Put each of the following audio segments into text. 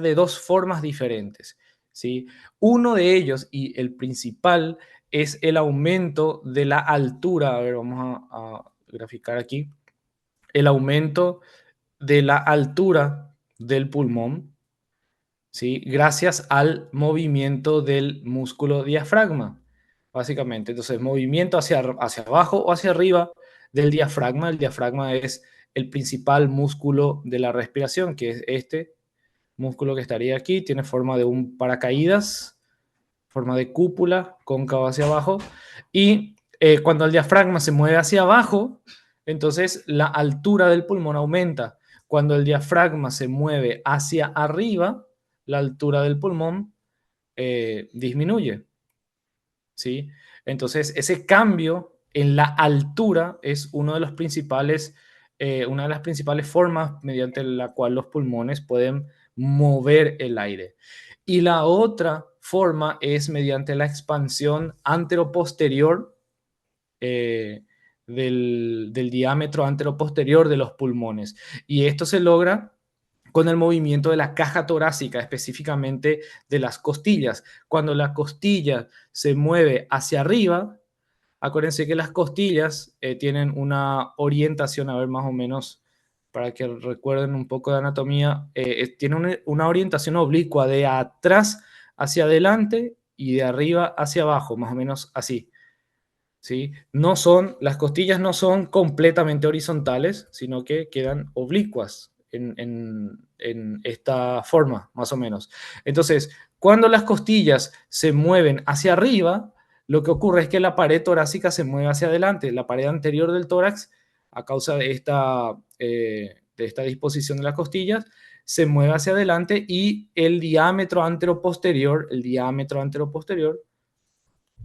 de dos formas diferentes, ¿sí? Uno de ellos, y el principal, es el aumento de la altura. A ver, vamos a graficar aquí. El aumento de la altura del pulmón, ¿sí? Gracias al movimiento del músculo diafragma, básicamente. Entonces, movimiento hacia abajo o hacia arriba del diafragma. El diafragma es el principal músculo de la respiración, que es este músculo que estaría aquí. Tiene forma de un paracaídas, forma de cúpula, cóncava hacia abajo. Y cuando el diafragma se mueve hacia abajo, entonces la altura del pulmón aumenta. Cuando el diafragma se mueve hacia arriba, la altura del pulmón disminuye, ¿sí? Entonces, ese cambio en la altura es una de las principales formas mediante la cual los pulmones pueden mover el aire. Y la otra forma es mediante la expansión anteroposterior eh, del diámetro anteroposterior de los pulmones. Y esto se logra con el movimiento de la caja torácica, específicamente de las costillas. Cuando la costilla se mueve hacia arriba, acuérdense que las costillas tienen una orientación, a ver más o menos, para que recuerden un poco de anatomía, tiene una orientación oblicua de atrás hacia adelante y de arriba hacia abajo, más o menos así. ¿Sí? Las costillas no son completamente horizontales, sino que quedan oblicuas en esta forma, más o menos. Entonces, cuando las costillas se mueven hacia arriba, lo que ocurre es que la pared torácica se mueve hacia adelante, la pared anterior del tórax, a causa de esta disposición de las costillas, se mueve hacia adelante y el diámetro anteroposterior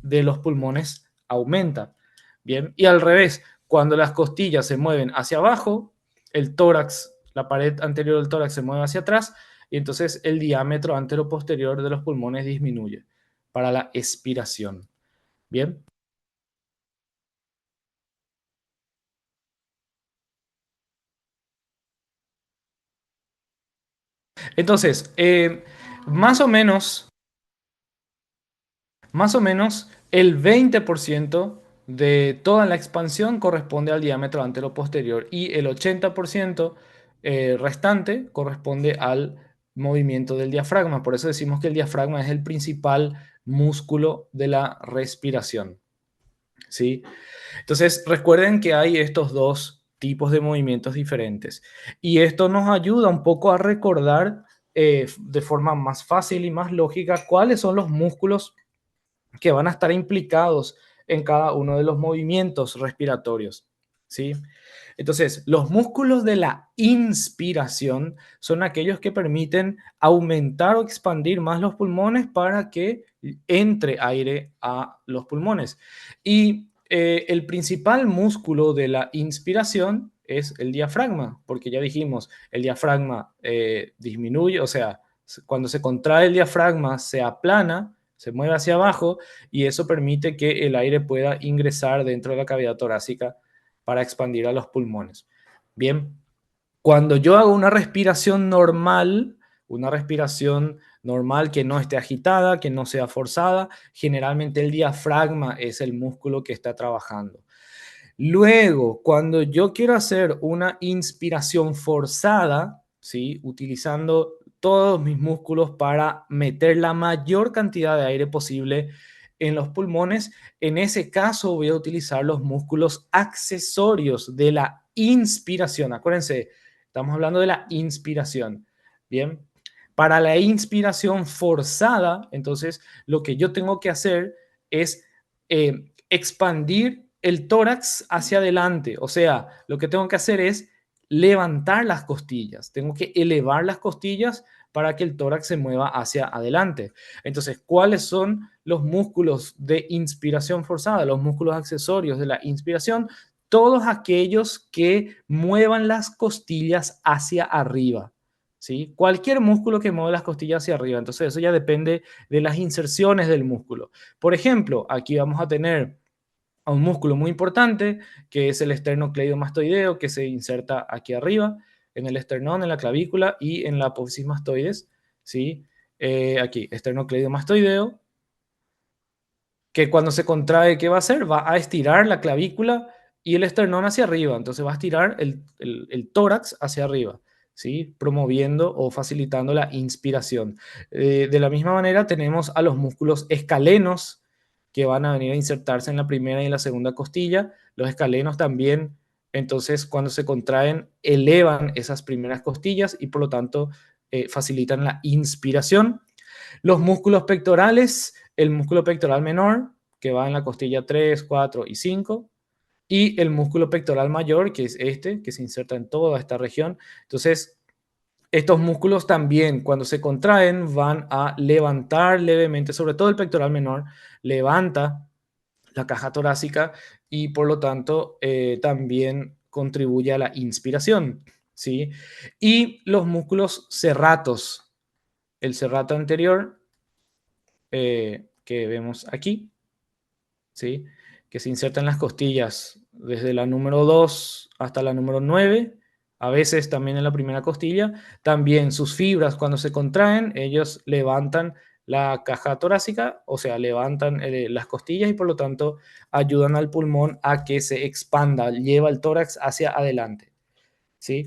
de los pulmones aumenta. Bien, y al revés, cuando las costillas se mueven hacia abajo, el tórax, la pared anterior del tórax se mueve hacia atrás y entonces el diámetro anteroposterior de los pulmones disminuye para la expiración. Bien. Entonces, más o menos Más o menos el 20% de toda la expansión corresponde al diámetro anteroposterior y el 80% restante corresponde al movimiento del diafragma. Por eso decimos que el diafragma es el principal músculo de la respiración, ¿sí? Entonces, recuerden que hay estos dos tipos de movimientos diferentes y esto nos ayuda un poco a recordar de forma más fácil y más lógica cuáles son los músculos que van a estar implicados en cada uno de los movimientos respiratorios, ¿sí? Entonces, los músculos de la inspiración son aquellos que permiten aumentar o expandir más los pulmones para que entre aire a los pulmones. Y el principal músculo de la inspiración es el diafragma, porque ya dijimos, el diafragma disminuye, o sea, cuando se contrae el diafragma se aplana, se mueve hacia abajo y eso permite que el aire pueda ingresar dentro de la cavidad torácica para expandir a los pulmones. Bien, cuando yo hago una respiración normal que no esté agitada, que no sea forzada, generalmente el diafragma es el músculo que está trabajando. Luego, cuando yo quiero hacer una inspiración forzada, ¿sí? Utilizando todos mis músculos para meter la mayor cantidad de aire posible en los pulmones, en ese caso voy a utilizar los músculos accesorios de la inspiración. Acuérdense, estamos hablando de la inspiración. Bien, para la inspiración forzada, entonces lo que yo tengo que hacer es expandir el tórax hacia adelante. O sea, lo que tengo que hacer es levantar las costillas. Tengo que elevar las costillas para que el tórax se mueva hacia adelante. Entonces, ¿cuáles son los músculos de inspiración forzada? Los músculos accesorios de la inspiración, todos aquellos que muevan las costillas hacia arriba. ¿Sí? Cualquier músculo que mueva las costillas hacia arriba. Entonces, eso ya depende de las inserciones del músculo. Por ejemplo, aquí vamos a tener a un músculo muy importante, que es el esternocleidomastoideo, que se inserta aquí arriba, en el esternón, en la clavícula y en la apófisis mastoides, ¿sí? Aquí, esternocleidomastoideo, que cuando se contrae, ¿qué va a hacer? Va a estirar la clavícula y el esternón hacia arriba. Entonces va a estirar el tórax hacia arriba, ¿sí? Promoviendo o facilitando la inspiración. De la misma manera tenemos a los músculos escalenos que van a venir a insertarse en la primera y en la segunda costilla. Los escalenos también, entonces cuando se contraen, elevan esas primeras costillas y por lo tanto facilitan la inspiración. Los músculos pectorales, el músculo pectoral menor, que va en la costilla 3, 4 y 5, y el músculo pectoral mayor, que es este, que se inserta en toda esta región. Entonces, estos músculos también, cuando se contraen, van a levantar levemente, sobre todo el pectoral menor, levanta la caja torácica y por lo tanto también contribuye a la inspiración, ¿sí? Y los músculos serratos, el serrato anterior que vemos aquí, ¿sí? Que se inserta en las costillas desde la número 2 hasta la número 9, a veces también en la primera costilla. También sus fibras cuando se contraen, ellos levantan la caja torácica, o sea, levantan las costillas y por lo tanto ayudan al pulmón a que se expanda, lleva el tórax hacia adelante, ¿sí?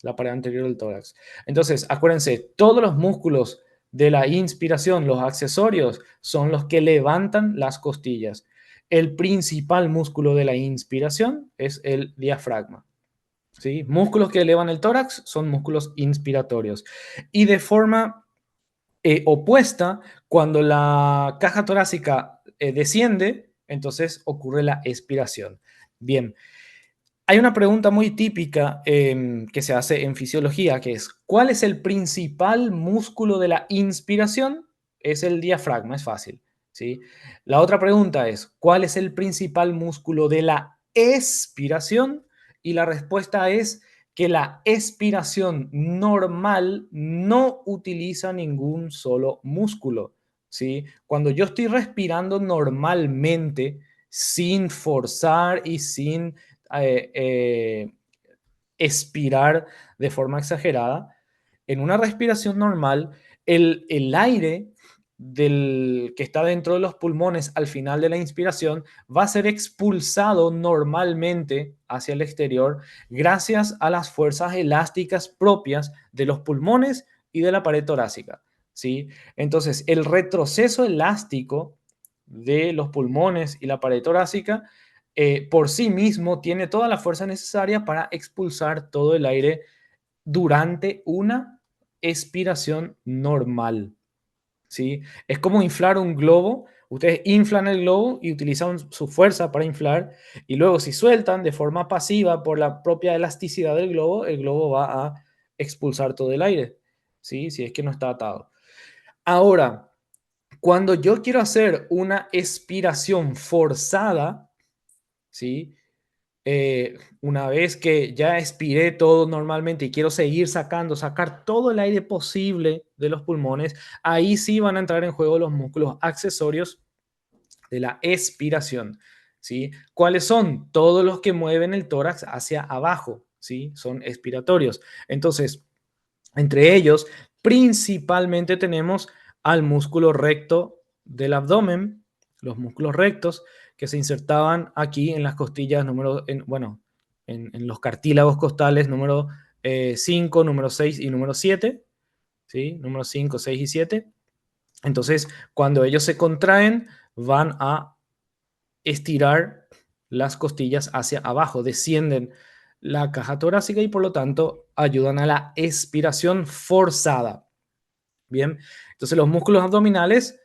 La pared anterior del tórax. Entonces, acuérdense, todos los músculos de la inspiración, los accesorios, son los que levantan las costillas. El principal músculo de la inspiración es el diafragma. ¿Sí? Músculos que elevan el tórax son músculos inspiratorios. Y de forma opuesta, cuando la caja torácica desciende, entonces ocurre la expiración. Bien, hay una pregunta muy típica que se hace en fisiología, que es, ¿cuál es el principal músculo de la inspiración? Es el diafragma, es fácil, ¿sí? La otra pregunta es, ¿cuál es el principal músculo de la expiración? Y la respuesta es que la expiración normal no utiliza ningún solo músculo, ¿sí? Cuando yo estoy respirando normalmente, sin forzar y sin eh, eh, expirar de forma exagerada, en una respiración normal, el aire que está dentro de los pulmones al final de la inspiración va a ser expulsado normalmente hacia el exterior gracias a las fuerzas elásticas propias de los pulmones y de la pared torácica, ¿sí? Entonces, el retroceso elástico de los pulmones y la pared torácica por sí mismo tiene toda la fuerza necesaria para expulsar todo el aire durante una expiración normal, ¿sí? Es como inflar un globo. Ustedes inflan el globo y utilizan su fuerza para inflar y luego si sueltan de forma pasiva por la propia elasticidad del globo, el globo va a expulsar todo el aire, ¿sí? Si es que no está atado. Ahora, cuando yo quiero hacer una expiración forzada, ¿sí? Una vez que ya expiré todo normalmente y quiero seguir sacar todo el aire posible de los pulmones, ahí sí van a entrar en juego los músculos accesorios de la expiración, ¿sí? ¿Cuáles son? Todos los que mueven el tórax hacia abajo, ¿sí? Son expiratorios. Entonces, entre ellos, principalmente tenemos al músculo recto del abdomen, los músculos rectos que se insertaban aquí en las costillas en los cartílagos costales número 5, número 6 y número 7, ¿sí? Número 5, 6 y 7. Entonces, cuando ellos se contraen, van a estirar las costillas hacia abajo, descienden la caja torácica y por lo tanto ayudan a la expiración forzada. Bien, entonces los músculos abdominales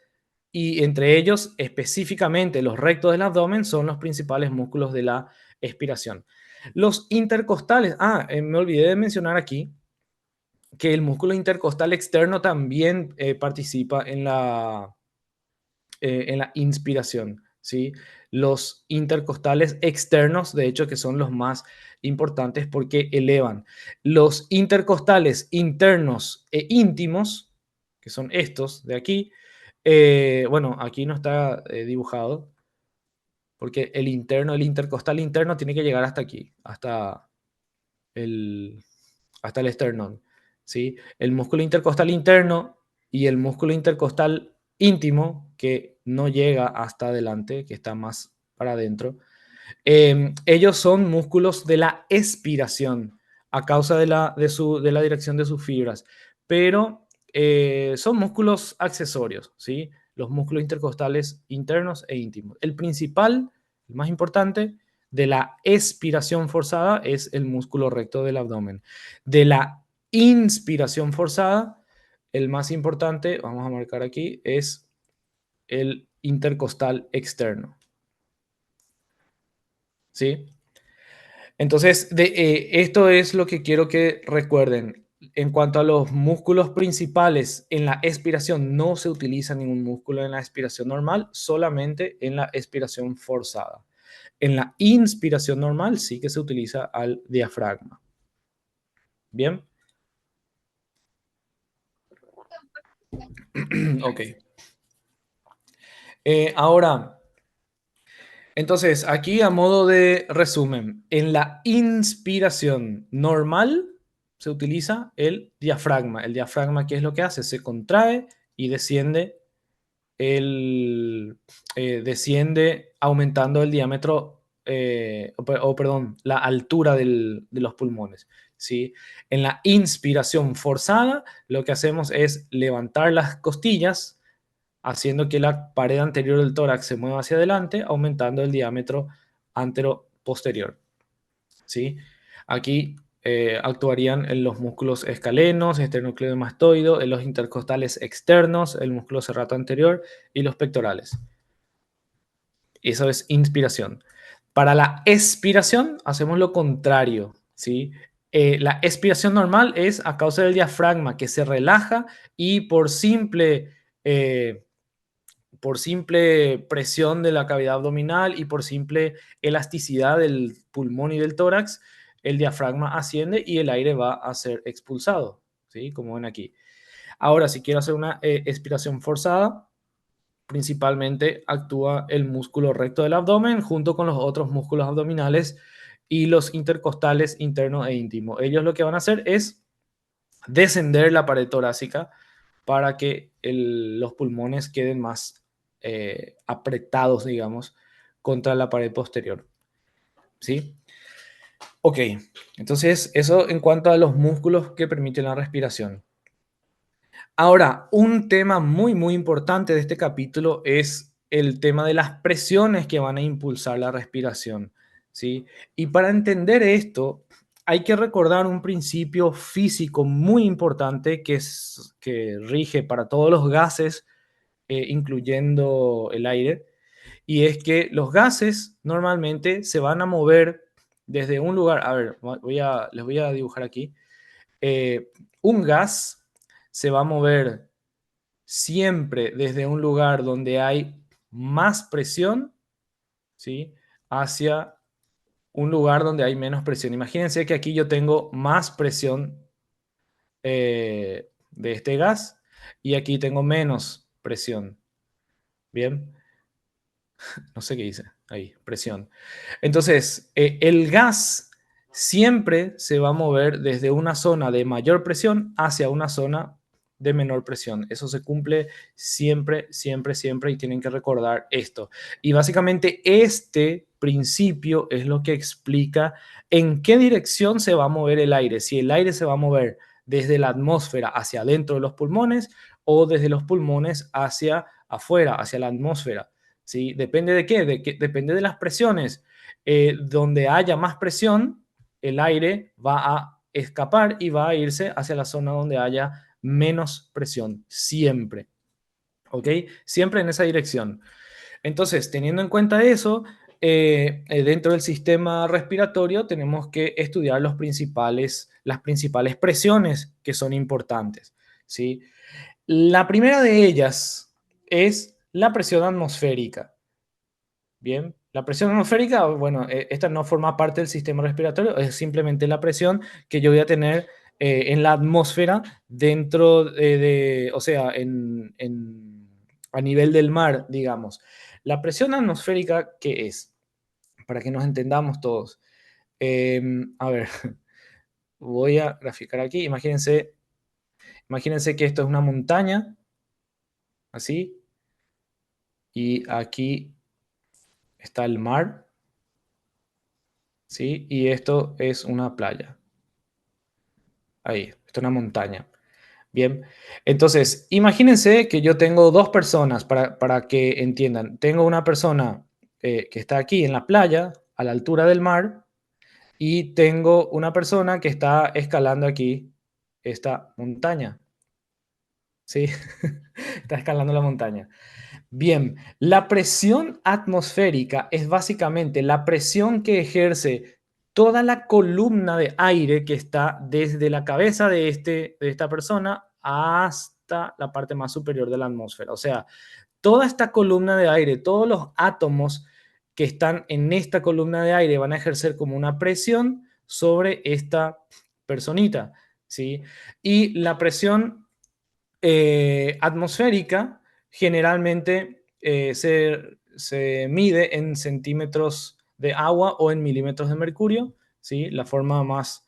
y entre ellos específicamente los rectos del abdomen son los principales músculos de la expiración. Los intercostales, me olvidé de mencionar aquí que el músculo intercostal externo también participa en la inspiración, ¿sí? Los intercostales externos, de hecho, que son los más importantes porque elevan. Los intercostales internos e íntimos, que son estos de aquí, bueno, aquí no está dibujado, porque el intercostal interno tiene que llegar hasta aquí, el, hasta el esternón, ¿sí? El músculo intercostal interno y el músculo intercostal íntimo, que no llega hasta adelante, que está más para adentro, ellos son músculos de la expiración a causa de la dirección de sus fibras, pero son músculos accesorios, ¿sí? Los músculos intercostales internos e íntimos. El principal, el más importante, de la expiración forzada es el músculo recto del abdomen. De la inspiración forzada, el más importante, vamos a marcar aquí, es el intercostal externo, ¿sí? Entonces, esto es lo que quiero que recuerden. En cuanto a los músculos principales, en la expiración no se utiliza ningún músculo en la expiración normal, solamente en la expiración forzada. En la inspiración normal sí que se utiliza al diafragma. Bien, ok. Ahora, entonces, aquí a modo de resumen, en la inspiración normal se utiliza el diafragma. El diafragma, ¿qué es lo que hace? Se contrae y desciende aumentando el diámetro, perdón, la altura de los pulmones. ¿Sí? En la inspiración forzada, lo que hacemos es levantar las costillas, haciendo que la pared anterior del tórax se mueva hacia adelante, aumentando el diámetro antero-posterior. ¿Sí? Aquí actuarían en los músculos escalenos, esternocleidomastoideo, en los intercostales externos, el músculo serrato anterior y los pectorales. Eso es inspiración. Para la expiración hacemos lo contrario, ¿sí? La expiración normal es a causa del diafragma que se relaja y por simple presión de la cavidad abdominal y por simple elasticidad del pulmón y del tórax, el diafragma asciende y el aire va a ser expulsado, ¿sí? Como ven aquí. Ahora, si quiero hacer una expiración forzada, principalmente actúa el músculo recto del abdomen junto con los otros músculos abdominales y los intercostales interno e íntimo. Ellos lo que van a hacer es descender la pared torácica para que los pulmones queden más apretados, digamos, contra la pared posterior. ¿Sí? Ok, entonces eso en cuanto a los músculos que permiten la respiración. Ahora, un tema muy, muy importante de este capítulo es el tema de las presiones que van a impulsar la respiración, ¿sí? Y para entender esto, hay que recordar un principio físico muy importante que rige para todos los gases, incluyendo el aire, y es que los gases normalmente se van a mover desde un lugar. A ver, les voy a dibujar aquí. Un gas se va a mover siempre desde un lugar donde hay más presión, ¿sí? Hacia un lugar donde hay menos presión. Imagínense que aquí yo tengo más presión de este gas y aquí tengo menos presión. Bien, no sé qué dice ahí, presión. Entonces, el gas siempre se va a mover desde una zona de mayor presión hacia una zona de menor presión. Eso se cumple siempre, siempre, siempre y tienen que recordar esto. Y básicamente este principio es lo que explica en qué dirección se va a mover el aire. Si el aire se va a mover desde la atmósfera hacia adentro de los pulmones o desde los pulmones hacia afuera, hacia la atmósfera. ¿Sí? ¿Depende de qué? Depende de las presiones. Donde haya más presión, el aire va a escapar y va a irse hacia la zona donde haya menos presión, siempre. ¿Ok? Siempre en esa dirección. Entonces, teniendo en cuenta eso, dentro del sistema respiratorio tenemos que estudiar las principales presiones que son importantes. ¿Sí? La primera de ellas es la presión atmosférica. Bien, la presión atmosférica, bueno, esta no forma parte del sistema respiratorio, es simplemente la presión que yo voy a tener en la atmósfera dentro o sea, a nivel del mar, digamos. La presión atmosférica, ¿qué es? Para que nos entendamos todos. A ver, voy a graficar aquí. Imagínense que esto es una montaña, así, y aquí está el mar, ¿sí? Y esto es una playa. Ahí, esto es una montaña. Bien, entonces imagínense que yo tengo dos personas para que entiendan. Tengo una persona que está aquí en la playa, a la altura del mar, y tengo una persona que está escalando aquí esta montaña, ¿sí? Está escalando la montaña. Bien, la presión atmosférica es básicamente la presión que ejerce toda la columna de aire que está desde la cabeza de esta persona hasta la parte más superior de la atmósfera. O sea, toda esta columna de aire, todos los átomos que están en esta columna de aire van a ejercer como una presión sobre esta personita, ¿sí? Y la presión atmosférica generalmente se mide en centímetros de agua o en milímetros de mercurio, ¿sí? La forma más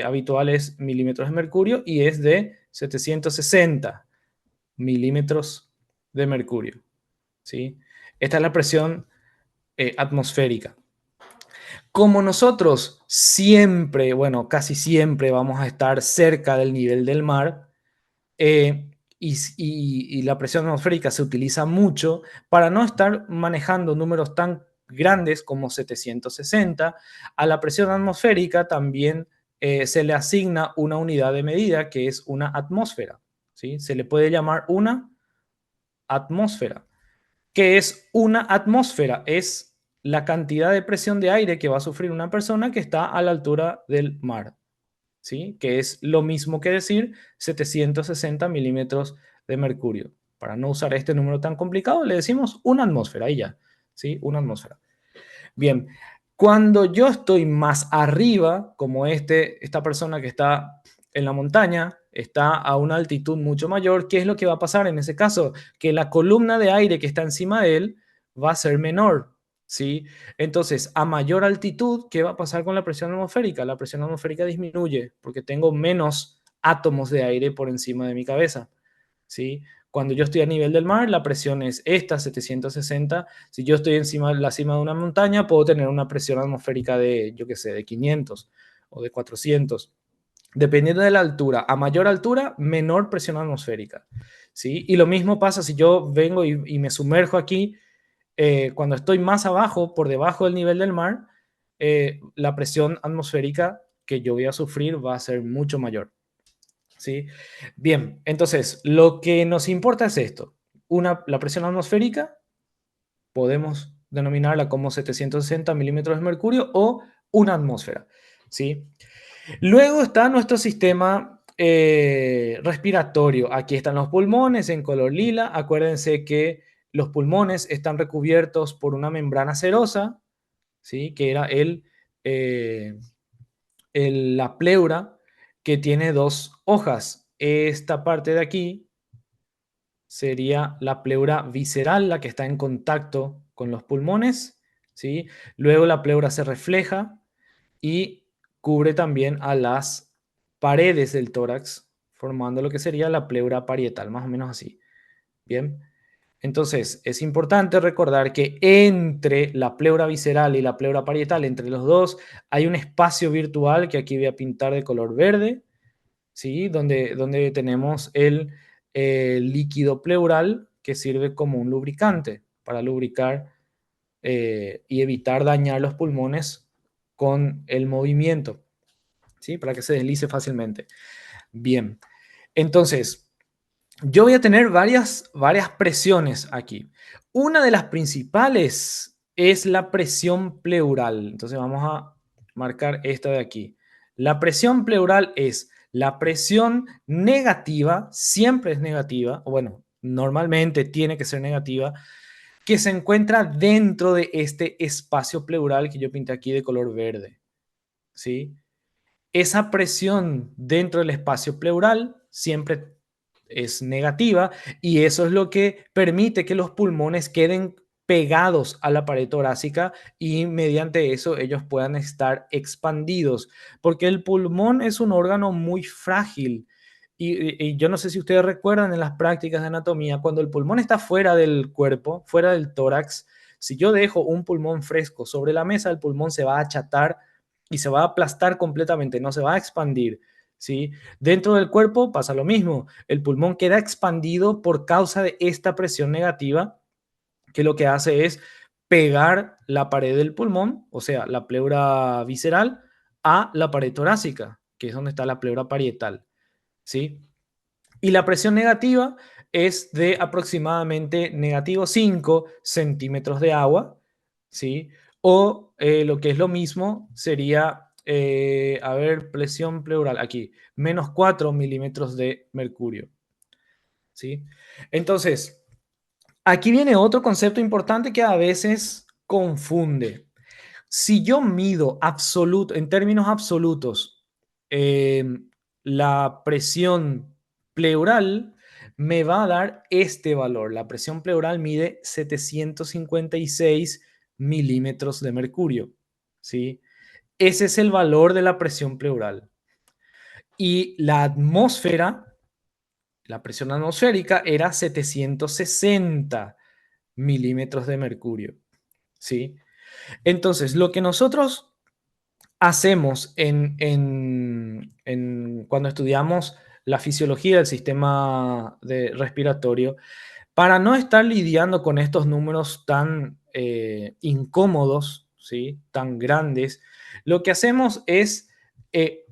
habitual es milímetros de mercurio y es de 760 milímetros de mercurio, ¿sí? Esta es la presión atmosférica. Como nosotros siempre, bueno, casi siempre vamos a estar cerca del nivel del mar, eh, y la presión atmosférica se utiliza mucho para no estar manejando números tan grandes como 760. A la presión atmosférica también se le asigna una unidad de medida que es una atmósfera, ¿sí? Se le puede llamar una atmósfera. ¿Qué es una atmósfera? Es la cantidad de presión de aire que va a sufrir una persona que está a la altura del mar, ¿sí? Que es lo mismo que decir 760 milímetros de mercurio. Para no usar este número tan complicado, le decimos una atmósfera y ya, ¿sí? Una atmósfera. Bien, cuando yo estoy más arriba, como esta persona que está en la montaña, está a una altitud mucho mayor, ¿qué es lo que va a pasar en ese caso? Que la columna de aire que está encima de él va a ser menor, ¿sí? Entonces, a mayor altitud, ¿qué va a pasar con la presión atmosférica? La presión atmosférica disminuye porque tengo menos átomos de aire por encima de mi cabeza, ¿sí? Cuando yo estoy a nivel del mar, la presión es esta, 760. Si yo estoy encima, la cima de una montaña, puedo tener una presión atmosférica de, yo qué sé, de 500 o de 400. Dependiendo de la altura. A mayor altura, menor presión atmosférica, ¿sí? Y lo mismo pasa si yo vengo y me sumerjo aquí. Cuando estoy más abajo, por debajo del nivel del mar, la presión atmosférica que yo voy a sufrir va a ser mucho mayor. ¿Sí? Bien, entonces lo que nos importa es esto. La presión atmosférica podemos denominarla como 760 milímetros de mercurio o una atmósfera, ¿sí? Luego está nuestro sistema respiratorio. Aquí están los pulmones en color lila. Acuérdense que los pulmones están recubiertos por una membrana serosa, ¿sí? Que era eh, la pleura, que tiene dos hojas. Esta parte de aquí sería la pleura visceral, la que está en contacto con los pulmones, ¿sí? Luego la pleura se refleja y cubre también a las paredes del tórax, formando lo que sería la pleura parietal, más o menos así. Bien. Entonces, es importante recordar que entre la pleura visceral y la pleura parietal, entre los dos, hay un espacio virtual que aquí voy a pintar de color verde, ¿sí? Donde tenemos el líquido pleural que sirve como un lubricante para lubricar y evitar dañar los pulmones con el movimiento, ¿sí? Para que se deslice fácilmente. Bien, entonces, yo voy a tener varias presiones aquí. Una de las principales es la presión pleural. Entonces vamos a marcar esta de aquí. La presión pleural es la presión negativa, siempre es negativa, o bueno, normalmente tiene que ser negativa, que se encuentra dentro de este espacio pleural que yo pinté aquí de color verde, ¿sí? Esa presión dentro del espacio pleural siempre es negativa y eso es lo que permite que los pulmones queden pegados a la pared torácica y mediante eso ellos puedan estar expandidos, porque el pulmón es un órgano muy frágil Y yo no sé si ustedes recuerdan en las prácticas de anatomía, cuando el pulmón está fuera del cuerpo, fuera del tórax, si yo dejo un pulmón fresco sobre la mesa, el pulmón se va a achatar y se va a aplastar completamente, no se va a expandir, ¿sí? Dentro del cuerpo pasa lo mismo, el pulmón queda expandido por causa de esta presión negativa, que lo que hace es pegar la pared del pulmón, o sea, la pleura visceral, a la pared torácica, que es donde está la pleura parietal, ¿sí? Y la presión negativa es de aproximadamente negativo 5 centímetros de agua, ¿sí? O lo que es lo mismo sería, a ver, presión pleural, aquí, menos 4 milímetros de mercurio, ¿sí? Entonces, aquí viene otro concepto importante que a veces confunde. Si yo mido en términos absolutos, eh, la presión pleural, me va a dar este valor. La presión pleural mide 756 milímetros de mercurio, ¿sí? Ese es el valor de la presión pleural. Y la atmósfera, la presión atmosférica era 760 milímetros de mercurio, ¿sí? Entonces, lo que nosotros hacemos cuando estudiamos la fisiología del sistema respiratorio, para no estar lidiando con estos números tan incómodos, ¿sí? Tan grandes, lo que hacemos es eh,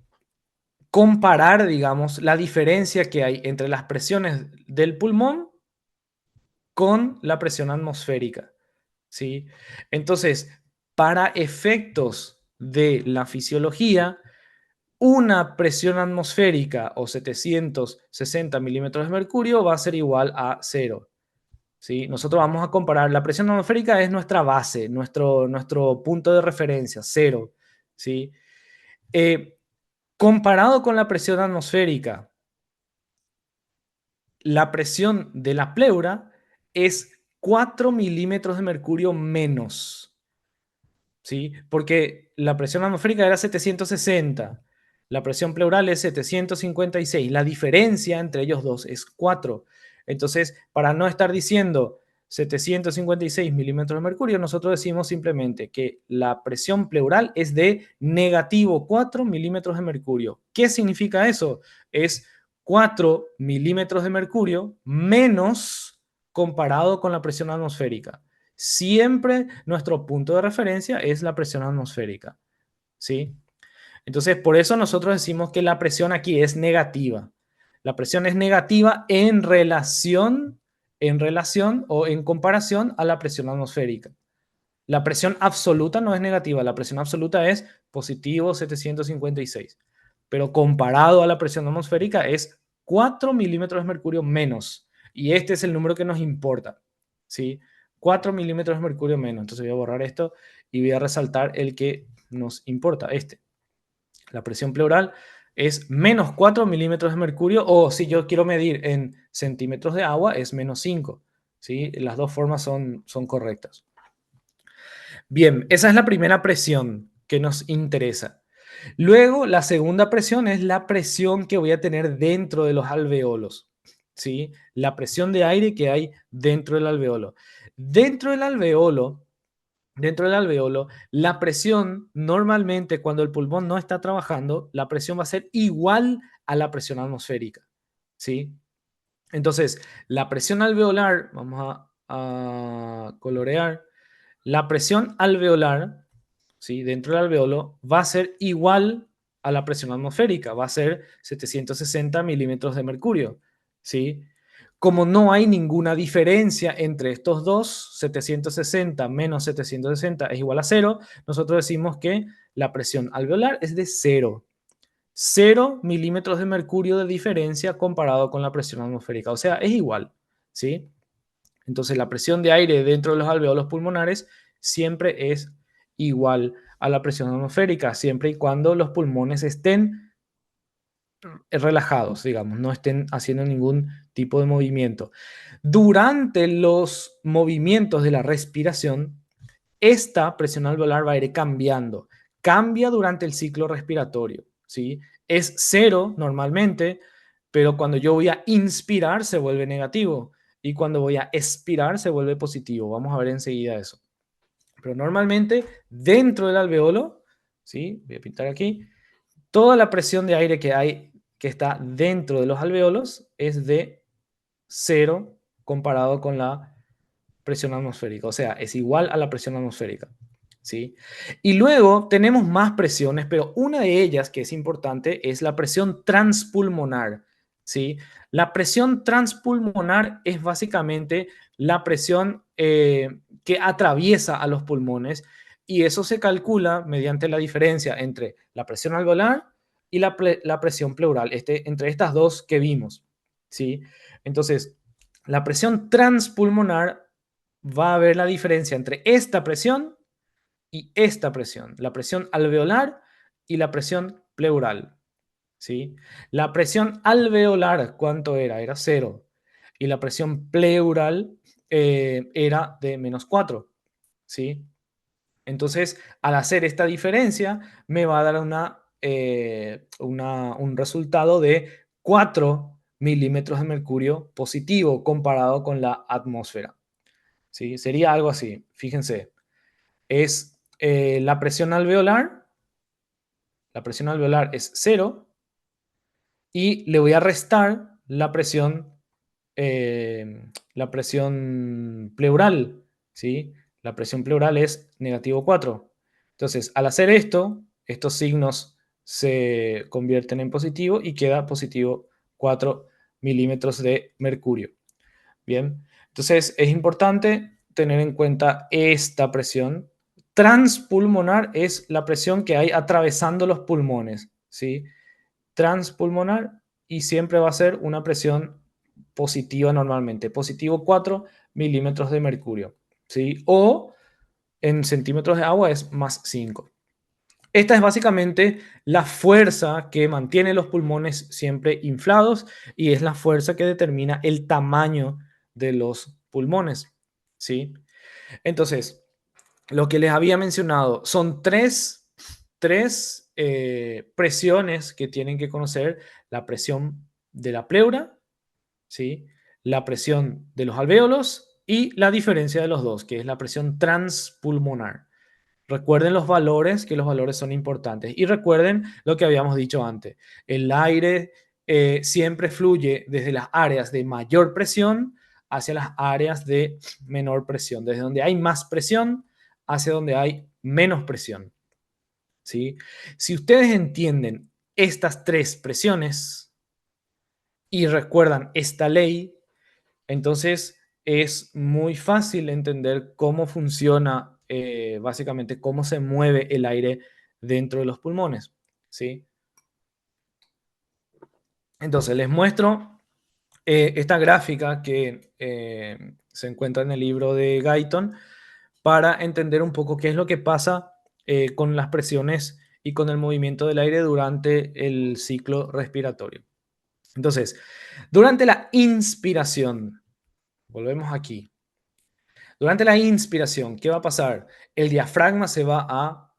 comparar, digamos, la diferencia que hay entre las presiones del pulmón con la presión atmosférica, ¿sí? Entonces, para efectos de la fisiología, una presión atmosférica o 760 milímetros de mercurio va a ser igual a cero, ¿sí? Nosotros vamos a comparar, la presión atmosférica es nuestra base, nuestro punto de referencia, cero, ¿sí? Eh, Comparado con la presión atmosférica, la presión de la pleura es 4 milímetros de mercurio menos, ¿sí? Porque la presión atmosférica era 760, la presión pleural es 756, la diferencia entre ellos dos es 4. Entonces, para no estar diciendo 756 milímetros de mercurio, nosotros decimos simplemente que la presión pleural es de negativo 4 milímetros de mercurio. ¿Qué significa eso? Es 4 milímetros de mercurio menos comparado con la presión atmosférica. Siempre nuestro punto de referencia es la presión atmosférica, ¿sí? Entonces, por eso nosotros decimos que la presión aquí es negativa. La presión es negativa en relación o en comparación a la presión atmosférica. La presión absoluta no es negativa, la presión absoluta es positivo 756, pero comparado a la presión atmosférica es 4 milímetros de mercurio menos. Y este es el número que nos importa, ¿sí? 4 milímetros de mercurio menos. Entonces voy a borrar esto y voy a resaltar el que nos importa, este. La presión pleural es menos 4 milímetros de mercurio, o si yo quiero medir en centímetros de agua, es menos 5, ¿sí? Las dos formas son correctas. Bien, esa es la primera presión que nos interesa. Luego, la segunda presión es la presión que voy a tener dentro de los alveolos, ¿sí? La presión de aire que hay dentro del alveolo. Dentro del alveolo, dentro del alveolo, la presión normalmente cuando el pulmón no está trabajando, la presión va a ser igual a la presión atmosférica, ¿sí? Entonces, la presión alveolar, vamos a colorear, la presión alveolar, ¿sí? Dentro del alveolo, va a ser igual a la presión atmosférica, va a ser 760 milímetros de mercurio, ¿sí? Como no hay ninguna diferencia entre estos dos, 760 menos 760 es igual a cero, nosotros decimos que la presión alveolar es de cero. 0 milímetros de mercurio de diferencia comparado con la presión atmosférica, o sea, es igual, ¿sí? Entonces, la presión de aire dentro de los alveolos pulmonares siempre es igual a la presión atmosférica, siempre y cuando los pulmones estén relajados, digamos, no estén haciendo ningún tipo de movimiento. Durante los movimientos de la respiración, esta presión alveolar va a ir cambiando. Cambia durante el ciclo respiratorio, ¿sí? Es cero normalmente, pero cuando yo voy a inspirar se vuelve negativo y cuando voy a expirar se vuelve positivo. Vamos a ver enseguida eso. Pero normalmente dentro del alveolo, ¿sí? Voy a pintar aquí, toda la presión de aire que hay, que está dentro de los alveolos, es de cero comparado con la presión atmosférica. O sea, es igual a la presión atmosférica. ¿Sí? Y luego tenemos más presiones, pero una de ellas que es importante es la presión transpulmonar. ¿Sí? La presión transpulmonar es básicamente la presión que atraviesa a los pulmones y eso se calcula mediante la diferencia entre la presión alveolar y la presión pleural, entre estas dos que vimos. ¿Sí? Entonces, la presión transpulmonar va a haber la diferencia entre esta presión y esta presión, la presión alveolar y la presión pleural. ¿Sí? La presión alveolar, ¿cuánto era? Era cero. Y la presión pleural era de -4. ¿Sí? Entonces, al hacer esta diferencia, me va a dar un resultado de 4 milímetros de mercurio positivo comparado con la atmósfera. ¿Sí? Sería algo así, fíjense, es la presión alveolar es cero y le voy a restar la presión pleural, ¿sí? La presión pleural es -4. Entonces, al hacer esto, estos signos se convierten en positivo y queda positivo 4 milímetros de mercurio. Bien, entonces es importante tener en cuenta esta presión. Transpulmonar es la presión que hay atravesando los pulmones, ¿sí? Transpulmonar y siempre va a ser una presión positiva normalmente, positivo 4 milímetros de mercurio, ¿sí? O en centímetros de agua es +5. Esta es básicamente la fuerza que mantiene los pulmones siempre inflados y es la fuerza que determina el tamaño de los pulmones, ¿sí? Entonces, lo que les había mencionado son tres presiones que tienen que conocer: la presión de la pleura, ¿sí? La presión de los alvéolos y la diferencia de los dos, que es la presión transpulmonar. Recuerden los valores, que los valores son importantes. Y recuerden lo que habíamos dicho antes. El aire siempre fluye desde las áreas de mayor presión hacia las áreas de menor presión. Desde donde hay más presión hacia donde hay menos presión. ¿Sí? Si ustedes entienden estas tres presiones y recuerdan esta ley, entonces es muy fácil entender cómo funciona, básicamente cómo se mueve el aire dentro de los pulmones, ¿sí? Entonces les muestro esta gráfica que se encuentra en el libro de Guyton para entender un poco qué es lo que pasa con las presiones y con el movimiento del aire durante el ciclo respiratorio. Entonces, durante la inspiración, volvemos aquí. Durante la inspiración, ¿qué va a pasar? El diafragma se va a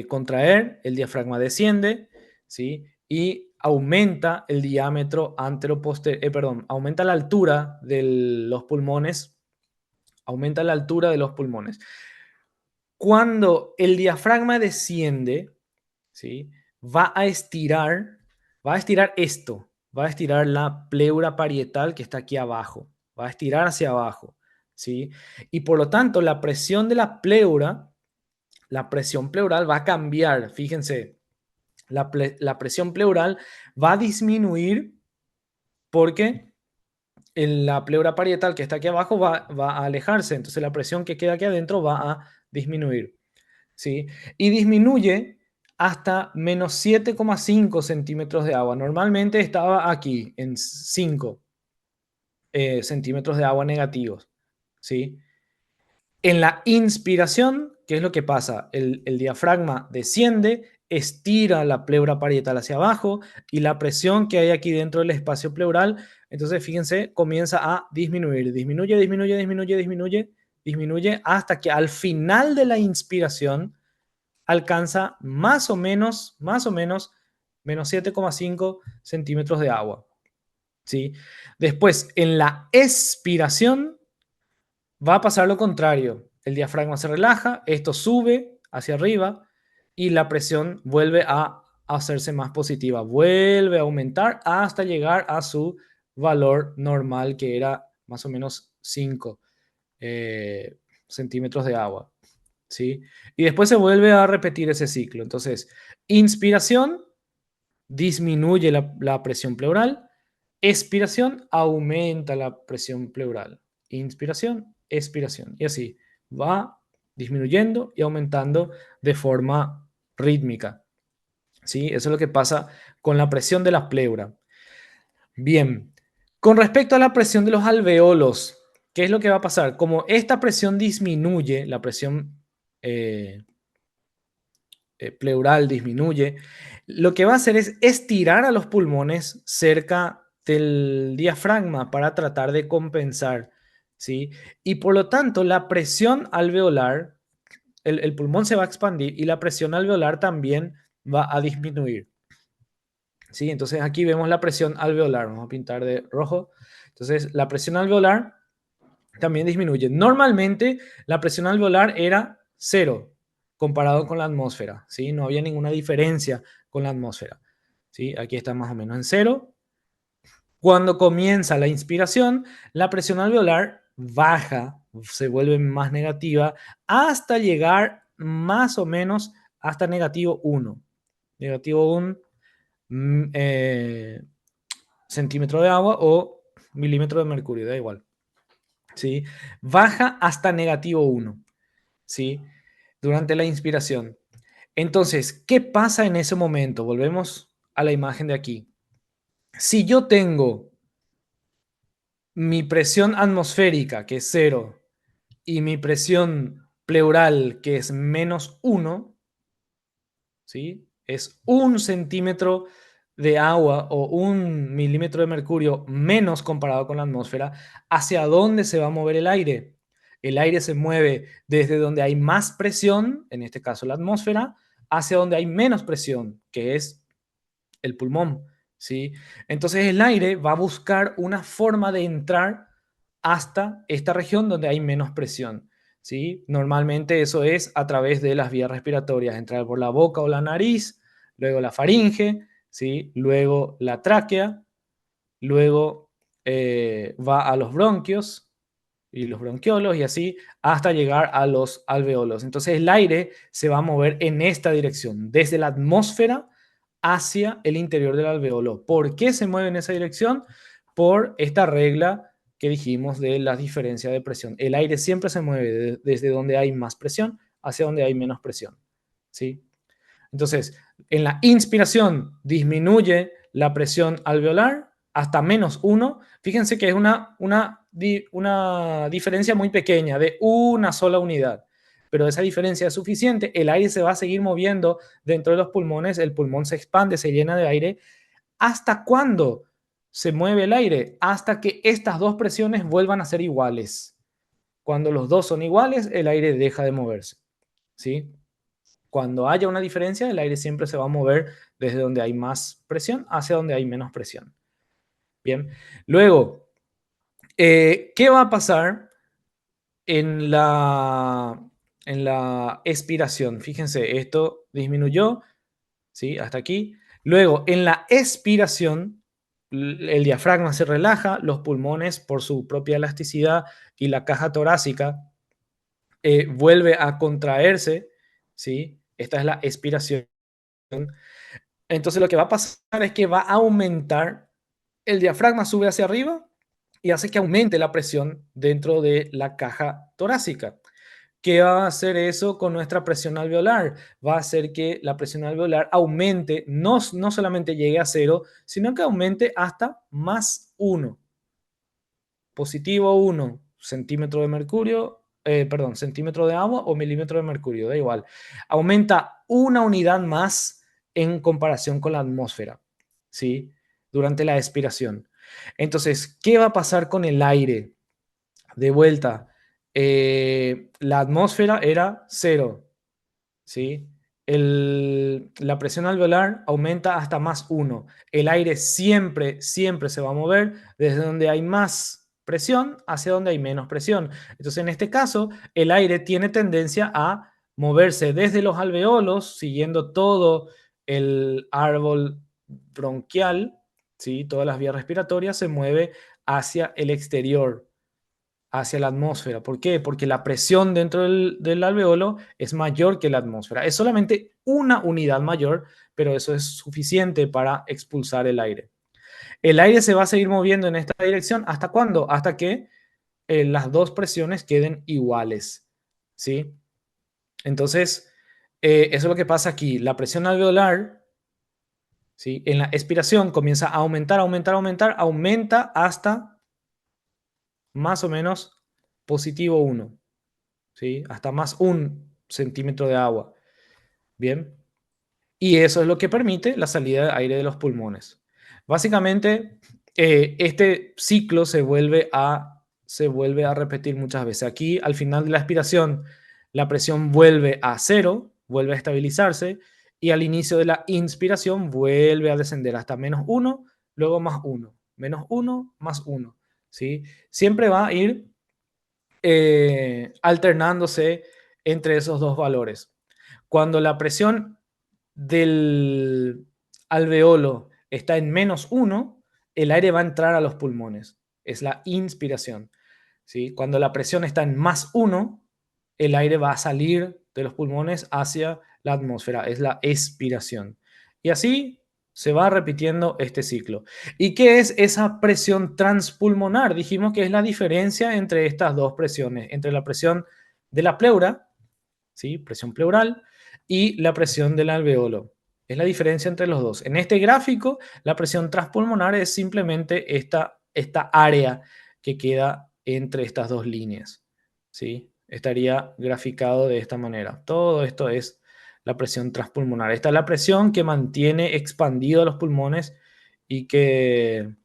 contraer, el diafragma desciende, ¿sí? Y aumenta el diámetro anteroposterior, aumenta la altura de los pulmones, aumenta la altura de los pulmones. Cuando el diafragma desciende, ¿sí? Va a estirar esto, va a estirar la pleura parietal que está aquí abajo, va a estirar hacia abajo, ¿sí? Y por lo tanto, la presión de la presión pleural va a cambiar, fíjense, la presión pleural va a disminuir porque la pleura parietal que está aquí abajo va a alejarse, entonces la presión que queda aquí adentro va a disminuir, ¿sí? Y disminuye hasta -7,5 centímetros de agua. Normalmente estaba aquí en 5 centímetros de agua negativos, ¿sí? En la inspiración, ¿qué es lo que pasa? El diafragma desciende, estira la pleura parietal hacia abajo y la presión que hay aquí dentro del espacio pleural, entonces fíjense, comienza a disminuir, disminuye hasta que al final de la inspiración alcanza más o menos, -7,5 centímetros de agua. ¿sí? Después, en la expiración va a pasar lo contrario. El diafragma se relaja, esto sube hacia arriba y la presión vuelve a hacerse más positiva, vuelve a aumentar hasta llegar a su valor normal, que era más o menos 5 centímetros de agua, ¿sí? Y después se vuelve a repetir ese ciclo. Entonces, inspiración disminuye la presión pleural, expiración aumenta la presión pleural, inspiración, expiración, y así va disminuyendo y aumentando de forma rítmica, ¿sí? Eso es lo que pasa con la presión de la pleura. Bien, con respecto a la presión de los alveolos, ¿qué es lo que va a pasar? Como esta presión disminuye, la presión eh, pleural disminuye, lo que va a hacer es estirar a los pulmones cerca del diafragma para tratar de compensar, ¿sí? Y por lo tanto, la presión alveolar, el pulmón se va a expandir y la presión alveolar también va a disminuir, ¿sí? Entonces aquí vemos la presión alveolar, vamos a pintar de rojo. Entonces, la presión alveolar también disminuye. Normalmente la presión alveolar era cero comparado con la atmósfera, ¿sí? No había ninguna diferencia con la atmósfera, ¿sí? Aquí está más o menos en cero. Cuando comienza la inspiración, la presión alveolar baja, se vuelve más negativa hasta llegar más o menos hasta negativo 1. Negativo 1 centímetro de agua o milímetro de mercurio, da igual. ¿Sí? Baja hasta negativo 1, ¿sí? Durante la inspiración. Entonces, ¿qué pasa en ese momento? Volvemos a la imagen de aquí. Si yo tengo mi presión atmosférica, que es cero, y mi presión pleural, que es menos 1, ¿sí? Es 1 centímetro de agua o 1 milímetro de mercurio menos comparado con la atmósfera. ¿Hacia dónde se va a mover el aire? El aire se mueve desde donde hay más presión, en este caso la atmósfera, hacia donde hay menos presión, que es el pulmón, ¿sí? Entonces el aire va a buscar una forma de entrar hasta esta región donde hay menos presión, ¿sí? Normalmente eso es a través de las vías respiratorias, entrar por la boca o la nariz, luego la faringe, ¿sí? Luego la tráquea, luego va a los bronquios y los bronquiolos y así hasta llegar a los alveolos. Entonces el aire se va a mover en esta dirección, desde la atmósfera hacia el interior del alveolo. ¿Por qué se mueve en esa dirección? Por esta regla que dijimos de la diferencia de presión. El aire siempre se mueve desde donde hay más presión hacia donde hay menos presión, ¿sí? Entonces, en la inspiración disminuye la presión alveolar hasta menos 1. Fíjense que es una diferencia muy pequeña, de una sola unidad. Pero esa diferencia es suficiente. El aire se va a seguir moviendo dentro de los pulmones. El pulmón se expande, se llena de aire. ¿Hasta cuándo se mueve el aire? Hasta que estas dos presiones vuelvan a ser iguales. Cuando los dos son iguales, el aire deja de moverse, ¿sí? Cuando haya una diferencia, el aire siempre se va a mover desde donde hay más presión hacia donde hay menos presión. Bien, luego, ¿qué va a pasar en la expiración? Fíjense, esto disminuyó, ¿sí? Hasta aquí. Luego, en la expiración, el diafragma se relaja, los pulmones, por su propia elasticidad y la caja torácica, vuelve a contraerse, ¿sí? Esta es la expiración. Entonces lo que va a pasar es que va a aumentar, el diafragma sube hacia arriba y hace que aumente la presión dentro de la caja torácica. ¿Qué va a hacer eso con nuestra presión alveolar? Va a hacer que la presión alveolar aumente, no solamente llegue a cero, sino que aumente hasta más 1. Positivo 1 centímetro de mercurio, perdón, centímetro de agua o milímetro de mercurio, da igual. Aumenta una unidad más en comparación con la atmósfera, ¿sí? Durante la expiración. Entonces, ¿qué va a pasar con el aire? De vuelta, la atmósfera era cero, ¿sí? la presión alveolar aumenta hasta más uno. El aire siempre, siempre se va a mover desde donde hay más presión hacia donde hay menos presión. Entonces, en este caso, el aire tiene tendencia a moverse desde los alveolos, siguiendo todo el árbol bronquial, ¿sí? Todas las vías respiratorias, se mueve hacia el exterior, hacia la atmósfera. ¿Por qué? Porque la presión dentro del alveolo es mayor que la atmósfera. Es solamente una unidad mayor, pero eso es suficiente para expulsar el aire. El aire se va a seguir moviendo en esta dirección. ¿Hasta cuándo? Hasta que las dos presiones queden iguales. ¿Sí? Entonces, eso es lo que pasa aquí. La presión alveolar, ¿sí? En la expiración comienza a aumentar, aumentar, aumentar, aumenta hasta más o menos positivo 1. ¿Sí? Hasta más 1 centímetro de agua. Bien. Y eso es lo que permite la salida de aire de los pulmones. Básicamente, este ciclo se vuelve a repetir muchas veces. Aquí, al final de la expiración, la presión vuelve a cero, vuelve a estabilizarse, y al inicio de la inspiración vuelve a descender hasta menos 1, luego más 1, menos 1, más 1. ¿Sí? Siempre va a ir alternándose entre esos dos valores. Cuando la presión del alveolo está en menos 1, el aire va a entrar a los pulmones. Es la inspiración. ¿Sí? Cuando la presión está en más 1, el aire va a salir de los pulmones hacia la atmósfera. Es la expiración. Y así se va repitiendo este ciclo. ¿Y qué es esa presión transpulmonar? Dijimos que es la diferencia entre estas dos presiones, entre la presión de la pleura, ¿sí? Presión pleural, y la presión del alveolo. Es la diferencia entre los dos. En este gráfico, la presión transpulmonar es simplemente esta área que queda entre estas dos líneas, ¿sí? Estaría graficado de esta manera. Todo esto es la presión transpulmonar. Esta es la presión que mantiene expandidos los pulmones y que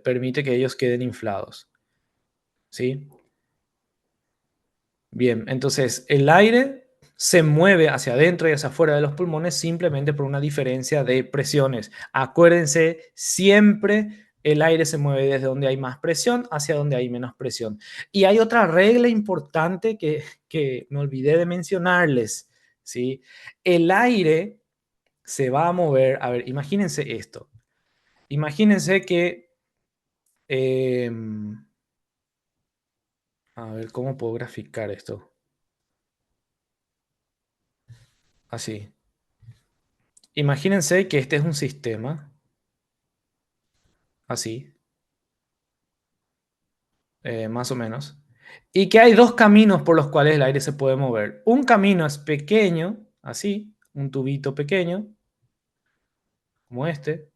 permite que ellos queden inflados, ¿sí? Bien, entonces el aire se mueve hacia adentro y hacia afuera de los pulmones simplemente por una diferencia de presiones. Acuérdense, siempre el aire se mueve desde donde hay más presión hacia donde hay menos presión. Y hay otra regla importante que me olvidé de mencionarles, ¿sí? El aire se va a mover. A ver, imagínense esto. Imagínense que, a ver, ¿cómo puedo graficar esto? Así. Imagínense que este es un sistema, así, más o menos, y que hay dos caminos por los cuales el aire se puede mover. Un camino es pequeño, así, un tubito pequeño, como este,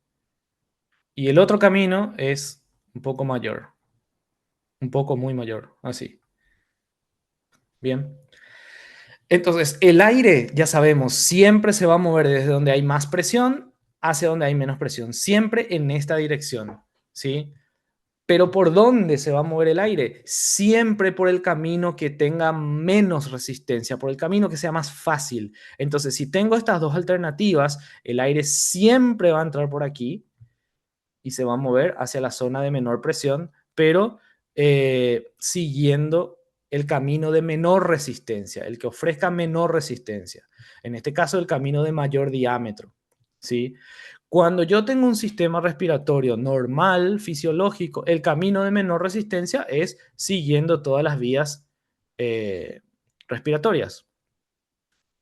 y el otro camino es un poco mayor, un poco muy mayor, así. Bien. Entonces, el aire, ya sabemos, siempre se va a mover desde donde hay más presión hacia donde hay menos presión, siempre en esta dirección, ¿sí? Pero ¿por dónde se va a mover el aire? Siempre por el camino que tenga menos resistencia, por el camino que sea más fácil. Entonces, si tengo estas dos alternativas, el aire siempre va a entrar por aquí y se va a mover hacia la zona de menor presión, pero siguiendo el camino de menor resistencia, el que ofrezca menor resistencia. En este caso, el camino de mayor diámetro, ¿sí? Cuando yo tengo un sistema respiratorio normal, fisiológico, el camino de menor resistencia es siguiendo todas las vías eh, respiratorias,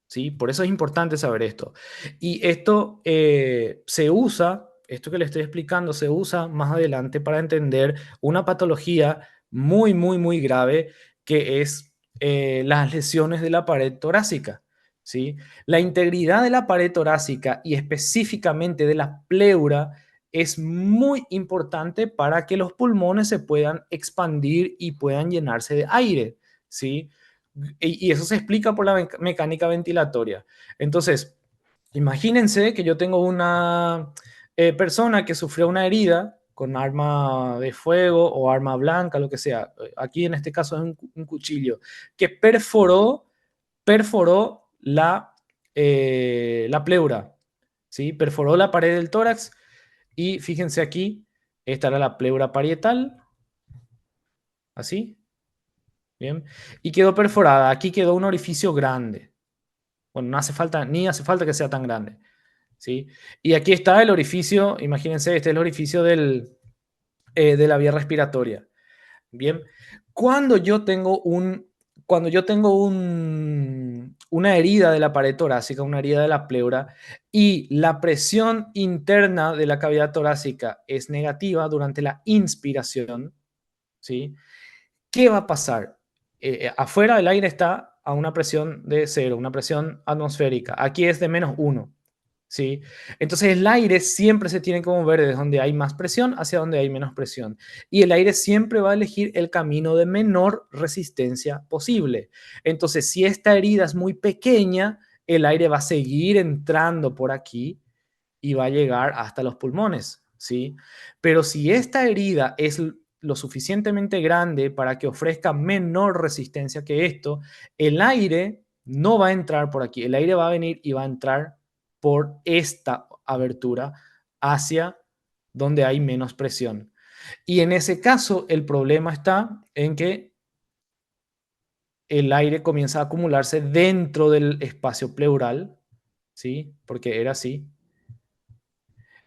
¿sí? Por eso es importante saber esto. Y esto se usa, esto que le estoy explicando, se usa más adelante para entender una patología muy, muy, muy grave que es las lesiones de la pared torácica, ¿sí? La integridad de la pared torácica y específicamente de la pleura es muy importante para que los pulmones se puedan expandir y puedan llenarse de aire, ¿sí? Y eso se explica por la mecánica ventilatoria. Entonces, imagínense que yo tengo una persona que sufrió una herida con arma de fuego o arma blanca, lo que sea. Aquí en este caso es un cuchillo que perforó la pleura, ¿sí? Perforó la pared del tórax y fíjense aquí, esta era la pleura parietal, así, bien, y quedó perforada. Aquí quedó un orificio grande. Bueno, no hace falta, ni hace falta que sea tan grande, ¿sí? Y aquí está el orificio, imagínense, este es el orificio de la vía respiratoria. Bien, cuando yo tengo una herida de la pared torácica, una herida de la pleura, y la presión interna de la cavidad torácica es negativa durante la inspiración, ¿sí? ¿Qué va a pasar? Afuera el aire está a una presión de cero, una presión atmosférica. Aquí es de -1. ¿Sí? Entonces el aire siempre se tiene que mover desde donde hay más presión hacia donde hay menos presión. Y el aire siempre va a elegir el camino de menor resistencia posible. Entonces, si esta herida es muy pequeña, el aire va a seguir entrando por aquí y va a llegar hasta los pulmones, ¿sí? Pero si esta herida es lo suficientemente grande para que ofrezca menor resistencia que esto, el aire no va a entrar por aquí, el aire va a venir y va a entrar por esta abertura hacia donde hay menos presión. Y en ese caso, el problema está en que el aire comienza a acumularse dentro del espacio pleural, ¿sí? Porque era así.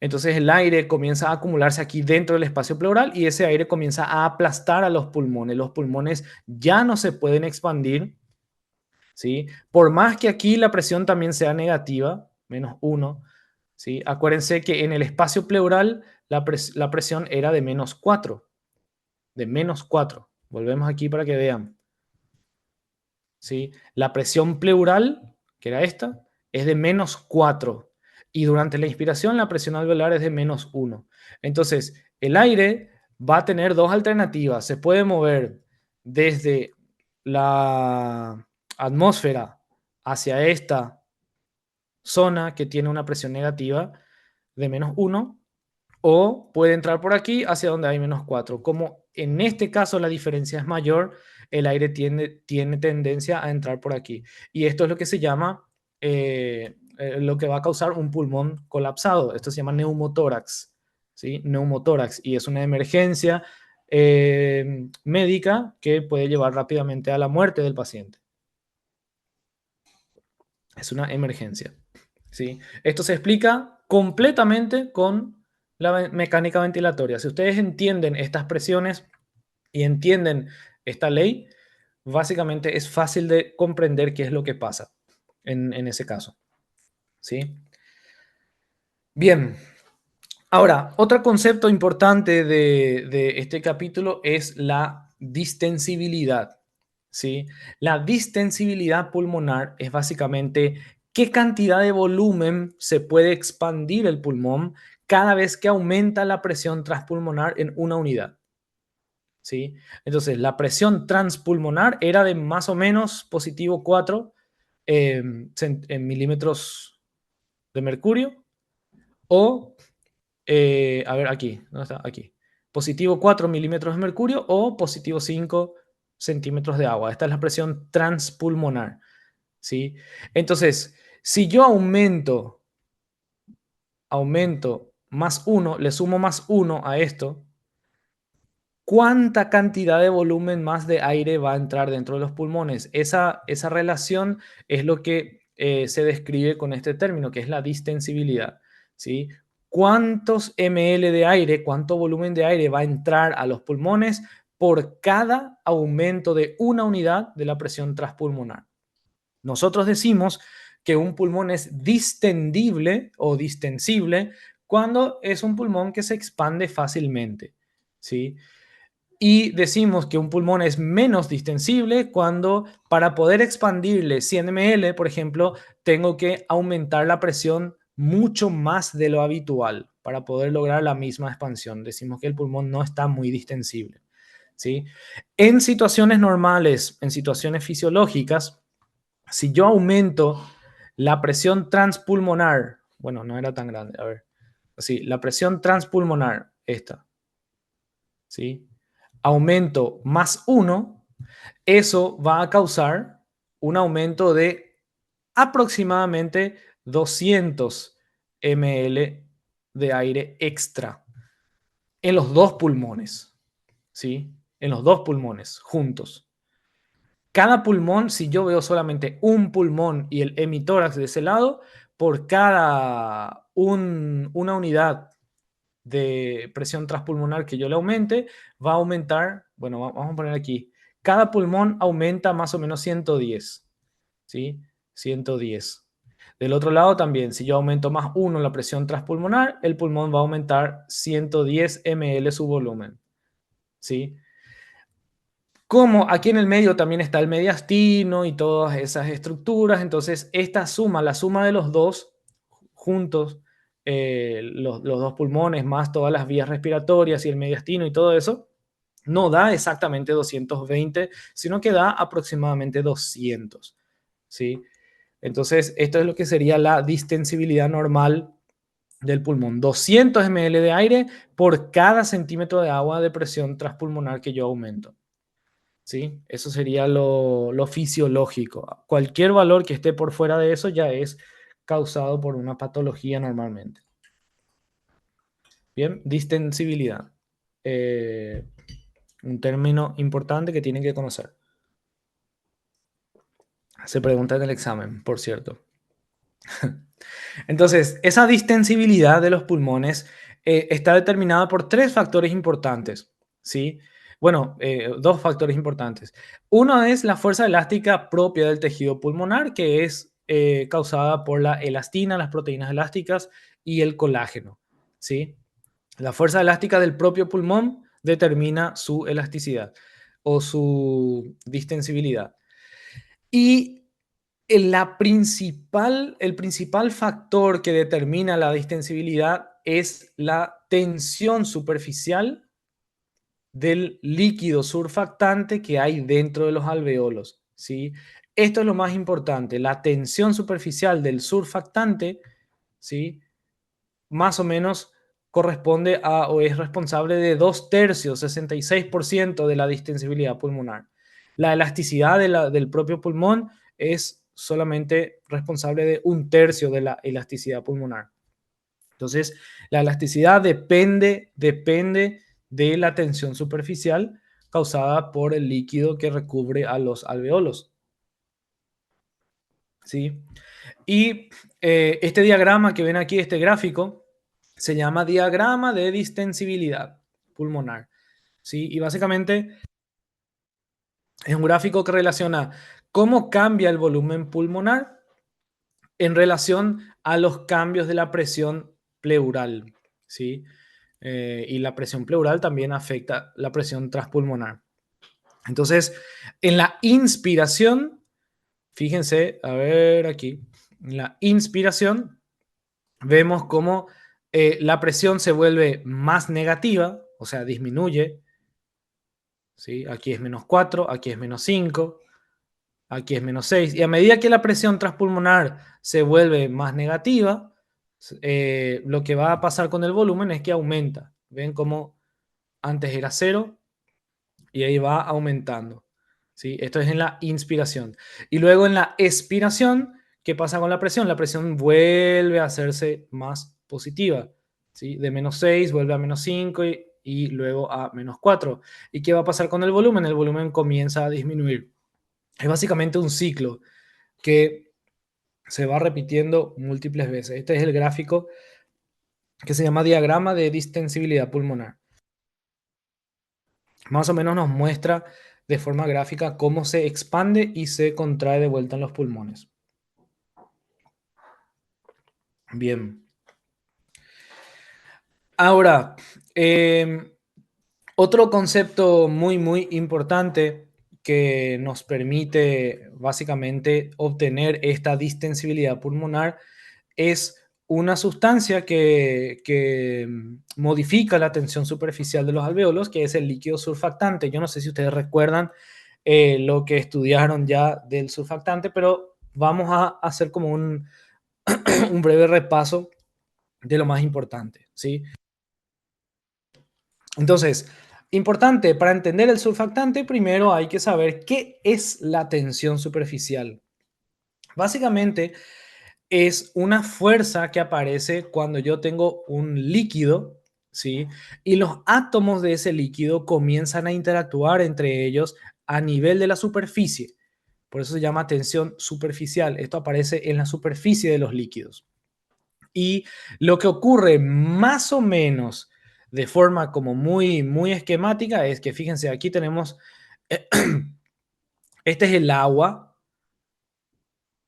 Entonces el aire comienza a acumularse aquí dentro del espacio pleural y ese aire comienza a aplastar a los pulmones. Los pulmones ya no se pueden expandir, ¿sí? Por más que aquí la presión también sea negativa, -1, ¿sí? Acuérdense que en el espacio pleural la presión era de -4, de -4. Volvemos aquí para que vean, ¿sí? La presión pleural, que era esta, es de -4 y durante la inspiración la presión alveolar es de -1. Entonces, el aire va a tener dos alternativas. Se puede mover desde la atmósfera hacia esta zona que tiene una presión negativa de -1 o puede entrar por aquí hacia donde hay -4. Como en este caso la diferencia es mayor, el aire tiene tendencia a entrar por aquí. Y esto es lo que se llama, lo que va a causar un pulmón colapsado. Esto se llama neumotórax, ¿sí? Neumotórax. Y es una emergencia médica que puede llevar rápidamente a la muerte del paciente. Es una emergencia, ¿sí? Esto se explica completamente con la mecánica ventilatoria. Si ustedes entienden estas presiones y entienden esta ley, básicamente es fácil de comprender qué es lo que pasa en ese caso, ¿sí? Bien, ahora, otro concepto importante de este capítulo es la distensibilidad, ¿sí? La distensibilidad pulmonar es básicamente qué cantidad de volumen se puede expandir el pulmón cada vez que aumenta la presión transpulmonar en una unidad, ¿sí? Entonces, la presión transpulmonar era de más o menos +4 en milímetros de mercurio o a ver, aquí, ¿dónde está? Aquí. +4 milímetros de mercurio o +5 centímetros de agua. Esta es la presión transpulmonar, ¿sí? Entonces, si yo aumento +1, le sumo +1 a esto, ¿cuánta cantidad de volumen más de aire va a entrar dentro de los pulmones? Esa relación es lo que se describe con este término, que es la distensibilidad, ¿sí? ¿Cuántos ml de aire, cuánto volumen de aire va a entrar a los pulmones por cada aumento de una unidad de la presión transpulmonar? Nosotros decimos que un pulmón es distendible o distensible cuando es un pulmón que se expande fácilmente, ¿sí? Y decimos que un pulmón es menos distensible cuando para poder expandirle 100 ml, por ejemplo, tengo que aumentar la presión mucho más de lo habitual para poder lograr la misma expansión. Decimos que el pulmón no está muy distensible, ¿sí? En situaciones normales, en situaciones fisiológicas, si yo aumento la presión transpulmonar, bueno, no era tan grande, a ver, sí, la presión transpulmonar, esta, ¿sí? Aumento +1, eso va a causar un aumento de aproximadamente 200 ml de aire extra en los dos pulmones, ¿sí? En los dos pulmones, juntos. Cada pulmón, si yo veo solamente un pulmón y el hemitórax de ese lado, por cada una unidad de presión transpulmonar que yo le aumente, va a aumentar, bueno, vamos a poner aquí, cada pulmón aumenta más o menos 110, ¿sí? 110. Del otro lado también, si yo aumento más uno la presión transpulmonar, el pulmón va a aumentar 110 ml su volumen, ¿sí? Como aquí en el medio también está el mediastino y todas esas estructuras, entonces esta suma, la suma de los dos juntos, los dos pulmones más todas las vías respiratorias y el mediastino y todo eso, no da exactamente 220, sino que da aproximadamente 200, ¿sí? Entonces, esto es lo que sería la distensibilidad normal del pulmón. 200 ml de aire por cada centímetro de agua de presión transpulmonar que yo aumento. ¿Sí? Eso sería lo fisiológico. Cualquier valor que esté por fuera de eso ya es causado por una patología normalmente. Bien, distensibilidad. Eh, un término importante que tienen que conocer. Se pregunta en el examen, por cierto. Entonces, esa distensibilidad de los pulmones está determinada por tres factores importantes, ¿sí? Bueno, dos factores importantes. Uno es la fuerza elástica propia del tejido pulmonar, que es causada por la elastina, las proteínas elásticas y el colágeno, ¿sí? La fuerza elástica del propio pulmón determina su elasticidad o su distensibilidad. Y el principal factor que determina la distensibilidad es la tensión superficial del líquido surfactante que hay dentro de los alveolos, ¿sí? Esto es lo más importante, la tensión superficial del surfactante, ¿sí? Más o menos corresponde a o es responsable de 2/3, 66% de la distensibilidad pulmonar. La elasticidad del propio pulmón es solamente responsable de 1/3 de la elasticidad pulmonar. Entonces, la elasticidad depende de la tensión superficial causada por el líquido que recubre a los alveolos, ¿sí? Y este diagrama que ven aquí, este gráfico, se llama diagrama de distensibilidad pulmonar, ¿sí? Y básicamente es un gráfico que relaciona cómo cambia el volumen pulmonar en relación a los cambios de la presión pleural, ¿sí? Y la presión pleural también afecta la presión transpulmonar. Entonces, en la inspiración, fíjense, a ver aquí, en la inspiración vemos cómo la presión se vuelve más negativa, o sea, disminuye, ¿sí? Aquí es -4, aquí es -5, aquí es -6. Y a medida que la presión transpulmonar se vuelve más negativa, lo que va a pasar con el volumen es que aumenta. ¿Ven cómo antes era 0 y ahí va aumentando? ¿Sí? Esto es en la inspiración. Y luego en la expiración, ¿qué pasa con la presión? La presión vuelve a hacerse más positiva, ¿sí? De -6 vuelve a -5 y luego a -4. ¿Y qué va a pasar con el volumen? El volumen comienza a disminuir. Es básicamente un ciclo que se va repitiendo múltiples veces. Este es el gráfico que se llama diagrama de distensibilidad pulmonar. Más o menos nos muestra de forma gráfica cómo se expande y se contrae de vuelta en los pulmones. Bien. Ahora, otro concepto muy importante que nos permite básicamente obtener esta distensibilidad pulmonar es una sustancia que modifica la tensión superficial de los alveolos, que es el líquido surfactante. Yo no sé si ustedes recuerdan lo que estudiaron ya del surfactante, pero vamos a hacer como un breve repaso de lo más importante, ¿sí? Entonces, importante para entender el surfactante, primero hay que saber qué es la tensión superficial. Básicamente es una fuerza que aparece cuando yo tengo un líquido, ¿sí? Y los átomos de ese líquido comienzan a interactuar entre ellos a nivel de la superficie. Por eso se llama tensión superficial. Esto aparece en la superficie de los líquidos. Y lo que ocurre más o menos de forma como muy, muy esquemática es que, fíjense, aquí tenemos, este es el agua,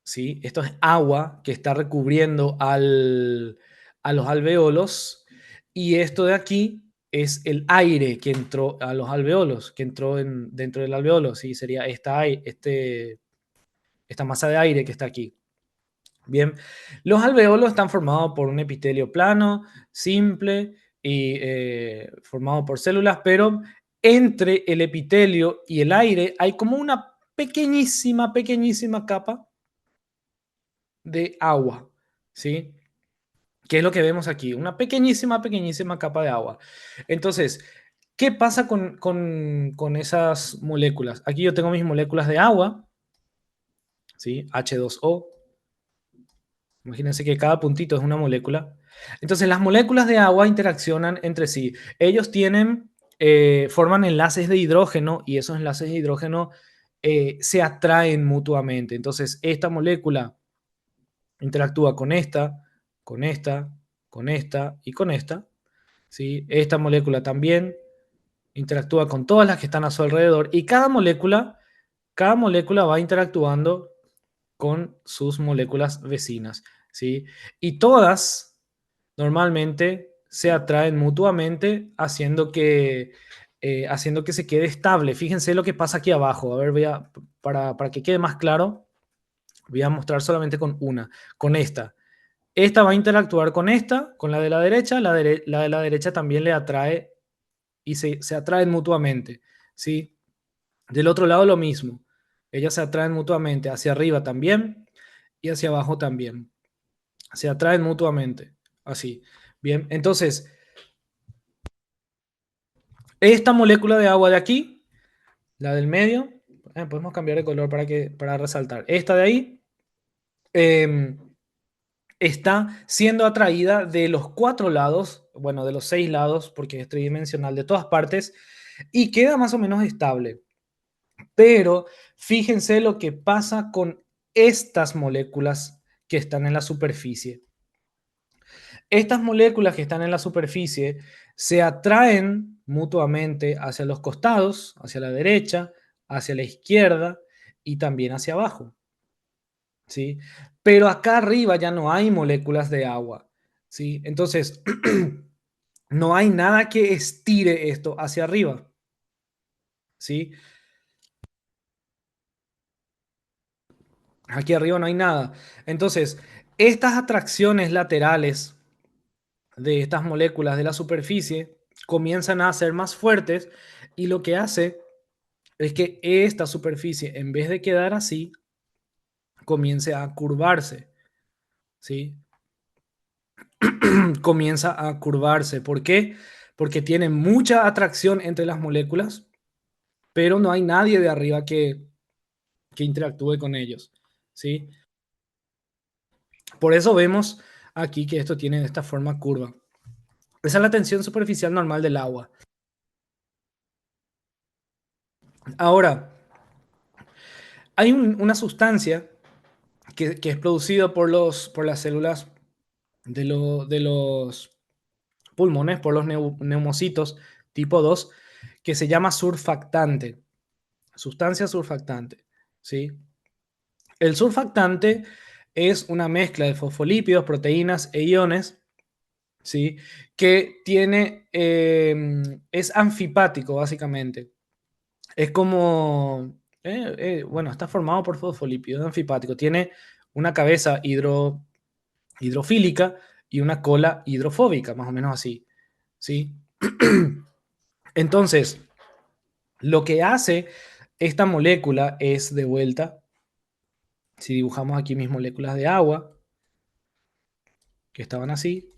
¿sí? Esto es agua que está recubriendo a los alveolos y esto de aquí es el aire que entró a los alveolos, que entró dentro del alveolo, ¿sí? Sería esta masa de aire que está aquí. Bien, los alveolos están formados por un epitelio plano, simple y formado por células, pero entre el epitelio y el aire hay como una pequeñísima, pequeñísima capa de agua, ¿sí? ¿Qué es lo que vemos aquí? Una pequeñísima, pequeñísima capa de agua. Entonces, ¿qué pasa con esas moléculas? Aquí yo tengo mis moléculas de agua, ¿sí? H2O. Imagínense que cada puntito es una molécula. Entonces, las moléculas de agua interaccionan entre sí. Ellos forman enlaces de hidrógeno y esos enlaces de hidrógeno se atraen mutuamente. Entonces, esta molécula interactúa con esta, con esta, con esta y con esta. ¿Sí? Esta molécula también interactúa con todas las que están a su alrededor y cada molécula va interactuando con sus moléculas vecinas, ¿sí? Y todas normalmente se atraen mutuamente haciendo que se quede estable. Fíjense lo que pasa aquí abajo. A ver, para que quede más claro, voy a mostrar solamente con una, con esta. Esta va a interactuar con esta, con la de la derecha, la de la derecha también le atrae y se atraen mutuamente, ¿sí? Del otro lado lo mismo, ellas se atraen mutuamente, hacia arriba también y hacia abajo también, se atraen mutuamente, así. Bien, entonces, esta molécula de agua de aquí, la del medio, podemos cambiar de color para resaltar, esta de ahí, eh, está siendo atraída de los cuatro lados, bueno, de los seis lados, porque es tridimensional, de todas partes, y queda más o menos estable. Pero fíjense lo que pasa con estas moléculas que están en la superficie. Estas moléculas que están en la superficie se atraen mutuamente hacia los costados, hacia la derecha, hacia la izquierda y también hacia abajo, ¿sí? Pero acá arriba ya no hay moléculas de agua, ¿sí? Entonces, no hay nada que estire esto hacia arriba, ¿sí? Aquí arriba no hay nada. Entonces, estas atracciones laterales de estas moléculas de la superficie comienzan a ser más fuertes y lo que hace es que esta superficie, en vez de quedar así, comience a curvarse, ¿sí? Comienza a curvarse. ¿Por qué? Porque tiene mucha atracción entre las moléculas, pero no hay nadie de arriba que interactúe con ellos, ¿sí? Por eso vemos aquí que esto tiene esta forma curva. Esa es la tensión superficial normal del agua. Ahora, hay una sustancia que es producida por las células de los pulmones, por los neumocitos tipo 2, que se llama surfactante, sustancia surfactante, ¿sí? El surfactante es una mezcla de fosfolípidos, proteínas e iones, ¿sí? Que es anfipático básicamente. Es como, bueno, está formado por fosfolípidos, es anfipático. Tiene una cabeza hidrofílica y una cola hidrofóbica, más o menos así, ¿sí? Entonces, lo que hace esta molécula es de vuelta, si dibujamos aquí mis moléculas de agua, que estaban así,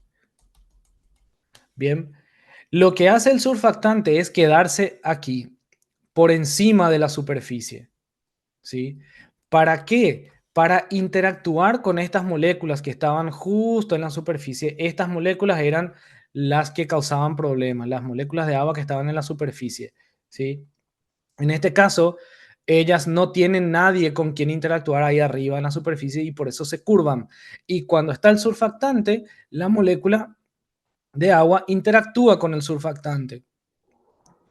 bien, lo que hace el surfactante es quedarse aquí, por encima de la superficie, ¿sí? ¿Para qué? para interactuar con estas moléculas que estaban justo en la superficie. Estas moléculas eran las que causaban problemas, las moléculas de agua que estaban en la superficie, ¿sí? En este caso, ellas no tienen nadie con quien interactuar ahí arriba en la superficie y por eso se curvan. Y cuando está el surfactante, la molécula de agua interactúa con el surfactante,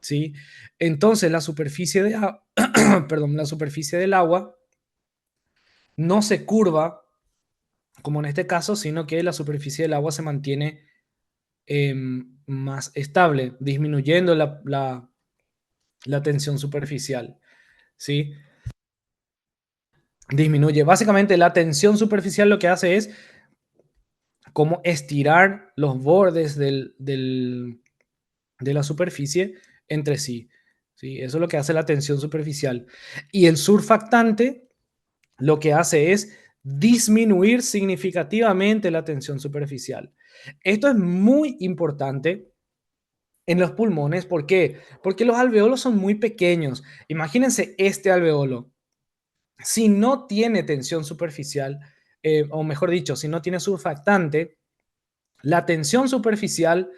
¿sí? Entonces la superficie perdón, la superficie del agua no se curva como en este caso, sino que la superficie del agua se mantiene más estable, disminuyendo la tensión superficial, ¿sí? Disminuye. Básicamente la tensión superficial lo que hace es como estirar los bordes de la superficie entre sí, ¿sí? Eso es lo que hace la tensión superficial. Y el surfactante lo que hace es disminuir significativamente la tensión superficial. Esto es muy importante en los pulmones. ¿Por qué? Porque los alveolos son muy pequeños. Imagínense este alveolo. Si no tiene tensión superficial, o mejor dicho, si no tiene surfactante, la tensión superficial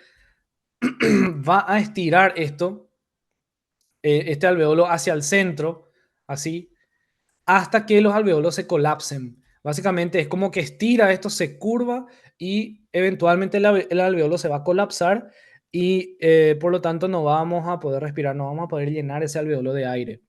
va a estirar este alveolo hacia el centro, así, hasta que los alveolos se colapsen. Básicamente es como que estira esto, se curva y eventualmente el alveolo se va a colapsar y por lo tanto no vamos a poder respirar, no vamos a poder llenar ese alveolo de aire,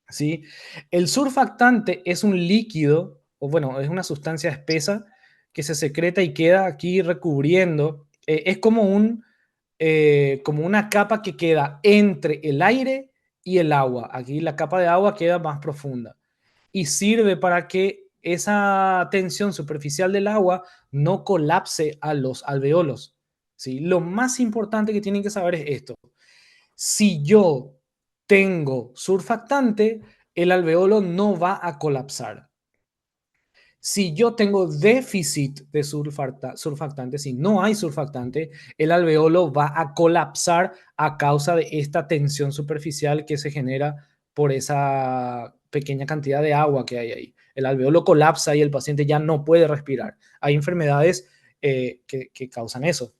¿sí? El surfactante es un líquido, o bueno, es una sustancia espesa que se secreta y queda aquí recubriendo. Es como una capa que queda entre el aire y el agua. Aquí la capa de agua queda más profunda y sirve para que esa tensión superficial del agua no colapse a los alveolos, ¿sí? Lo más importante que tienen que saber es esto. Si yo tengo surfactante, el alveolo no va a colapsar. Si yo tengo déficit de surfactante, si no hay surfactante, el alveolo va a colapsar a causa de esta tensión superficial que se genera por esa pequeña cantidad de agua que hay ahí. El alveolo colapsa y el paciente ya no puede respirar. Hay enfermedades que causan eso,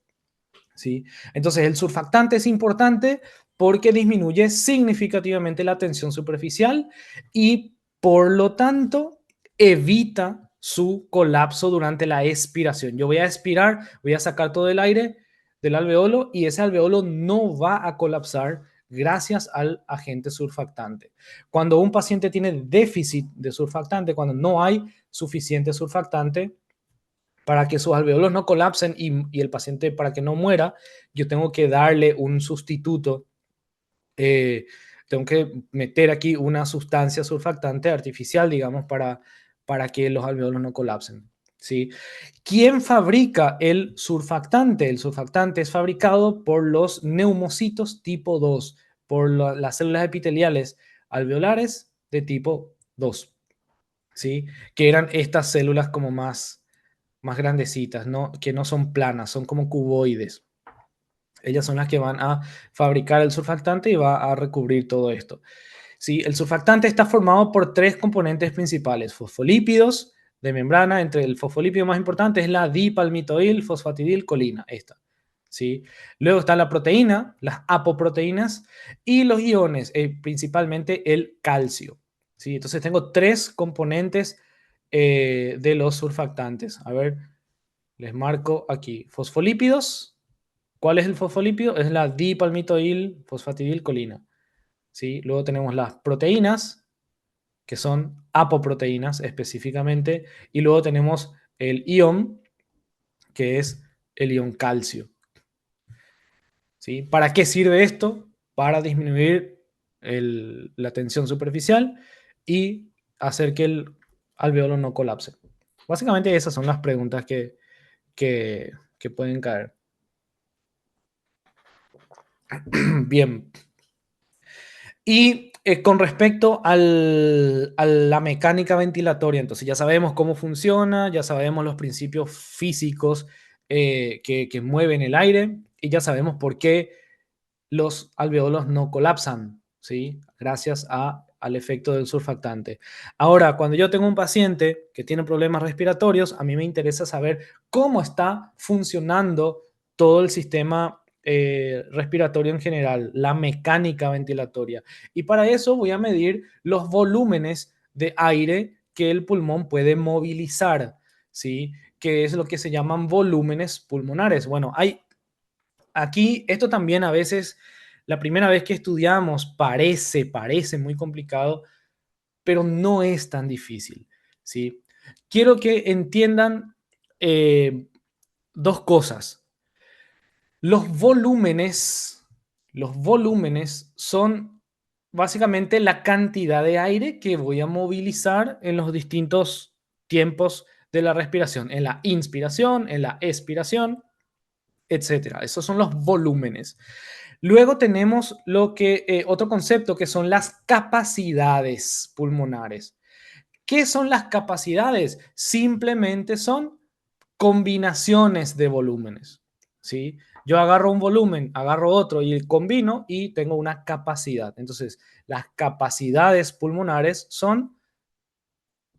¿sí? Entonces el surfactante es importante porque disminuye significativamente la tensión superficial y por lo tanto evita su colapso durante la expiración. Yo voy a expirar, voy a sacar todo el aire del alveolo y ese alveolo no va a colapsar gracias al agente surfactante. Cuando un paciente tiene déficit de surfactante, cuando no hay suficiente surfactante, para que sus alveolos no colapsen y el paciente, para que no muera, yo tengo que darle un sustituto. eh, Tengo que meter aquí una sustancia surfactante artificial, digamos, para que los alveolos no colapsen, ¿sí? ¿Quién fabrica el surfactante? El surfactante es fabricado por los neumocitos tipo 2, por las células epiteliales alveolares de tipo 2, ¿sí? Que eran estas células como más grandecitas, ¿no? Que no son planas, son como cuboides. Ellas son las que van a fabricar el surfactante y va a recubrir todo esto. ¿Sí? El surfactante está formado por tres componentes principales: fosfolípidos de membrana. Entre el fosfolípido más importante es la dipalmitoil fosfatidilcolina, esta. ¿Sí? Luego está la proteína, las apoproteínas y los iones, principalmente el calcio. ¿Sí? Entonces tengo tres componentes de los surfactantes. A ver, les marco aquí. Fosfolípidos. ¿Cuál es el fosfolípido? Es la dipalmitoil fosfatidilcolina, ¿sí? Luego tenemos las proteínas, que son apoproteínas específicamente, y luego tenemos el ion, que es el ion calcio, ¿sí? ¿Para qué sirve esto? Para disminuir la tensión superficial y hacer que el alveolo no colapse. Básicamente esas son las preguntas que pueden caer. Bien. Y con respecto a la mecánica ventilatoria, entonces ya sabemos cómo funciona, ya sabemos los principios físicos que mueven el aire y ya sabemos por qué los alveolos no colapsan, ¿sí? Gracias al efecto del surfactante. Ahora, cuando yo tengo un paciente que tiene problemas respiratorios, a mí me interesa saber cómo está funcionando todo el sistema respiratorio en general, la mecánica ventilatoria. Y para eso voy a medir los volúmenes de aire que el pulmón puede movilizar, ¿sí? Que es lo que se llaman volúmenes pulmonares. Bueno, hay aquí, esto también a veces, la primera vez que estudiamos parece muy complicado, pero no es tan difícil, ¿sí? Quiero que entiendan eh, dos cosas. Los volúmenes, los volúmenes son básicamente la cantidad de aire que voy a movilizar en los distintos tiempos de la respiración, en la inspiración, en la expiración, etcétera. Esos son los volúmenes. Luego tenemos otro concepto que son las capacidades pulmonares. ¿Qué son las capacidades? Simplemente son combinaciones de volúmenes, ¿sí? Yo agarro un volumen, agarro otro y combino y tengo una capacidad. Entonces, las capacidades pulmonares son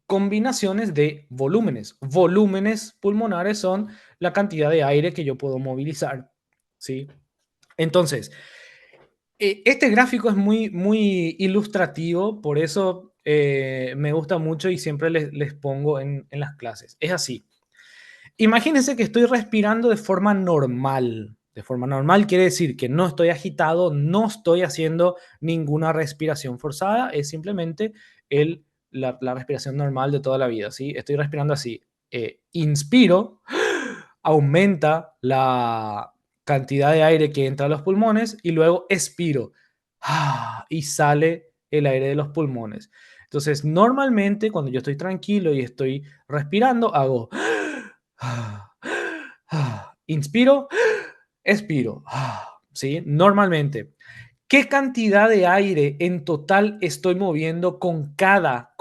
combinaciones de volúmenes. Volúmenes pulmonares son la cantidad de aire que yo puedo movilizar, ¿sí? Entonces, este gráfico es muy ilustrativo, por eso me gusta mucho y siempre les pongo en las clases. Es así. Imagínense que estoy respirando de forma normal. De forma normal quiere decir que no estoy agitado, no estoy haciendo ninguna respiración forzada, es simplemente la respiración normal de toda la vida, ¿sí? Estoy respirando así. Inspiro, aumenta la cantidad de aire que entra a los pulmones y luego expiro y sale el aire de los pulmones. Entonces, normalmente cuando yo estoy tranquilo y estoy respirando, hago inspiro, expiro, ¿sí? Normalmente. ¿Qué cantidad de aire en total estoy moviendo con cada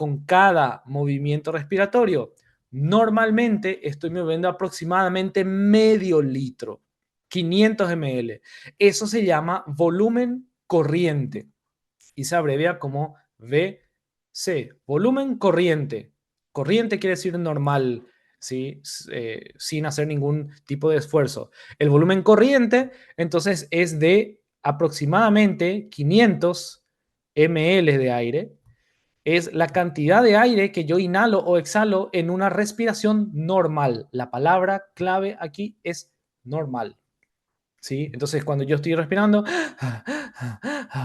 movimiento respiratorio? Normalmente estoy moviendo aproximadamente medio litro, 500 ml. Eso se llama volumen corriente y se abrevia como VC, volumen corriente. Corriente quiere decir normal, ¿sí? Sin hacer ningún tipo de esfuerzo. El volumen corriente, entonces, es de aproximadamente 500 ml de aire. Es la cantidad de aire que yo inhalo o exhalo en una respiración normal. La palabra clave aquí es normal, ¿sí? Entonces, cuando yo estoy respirando,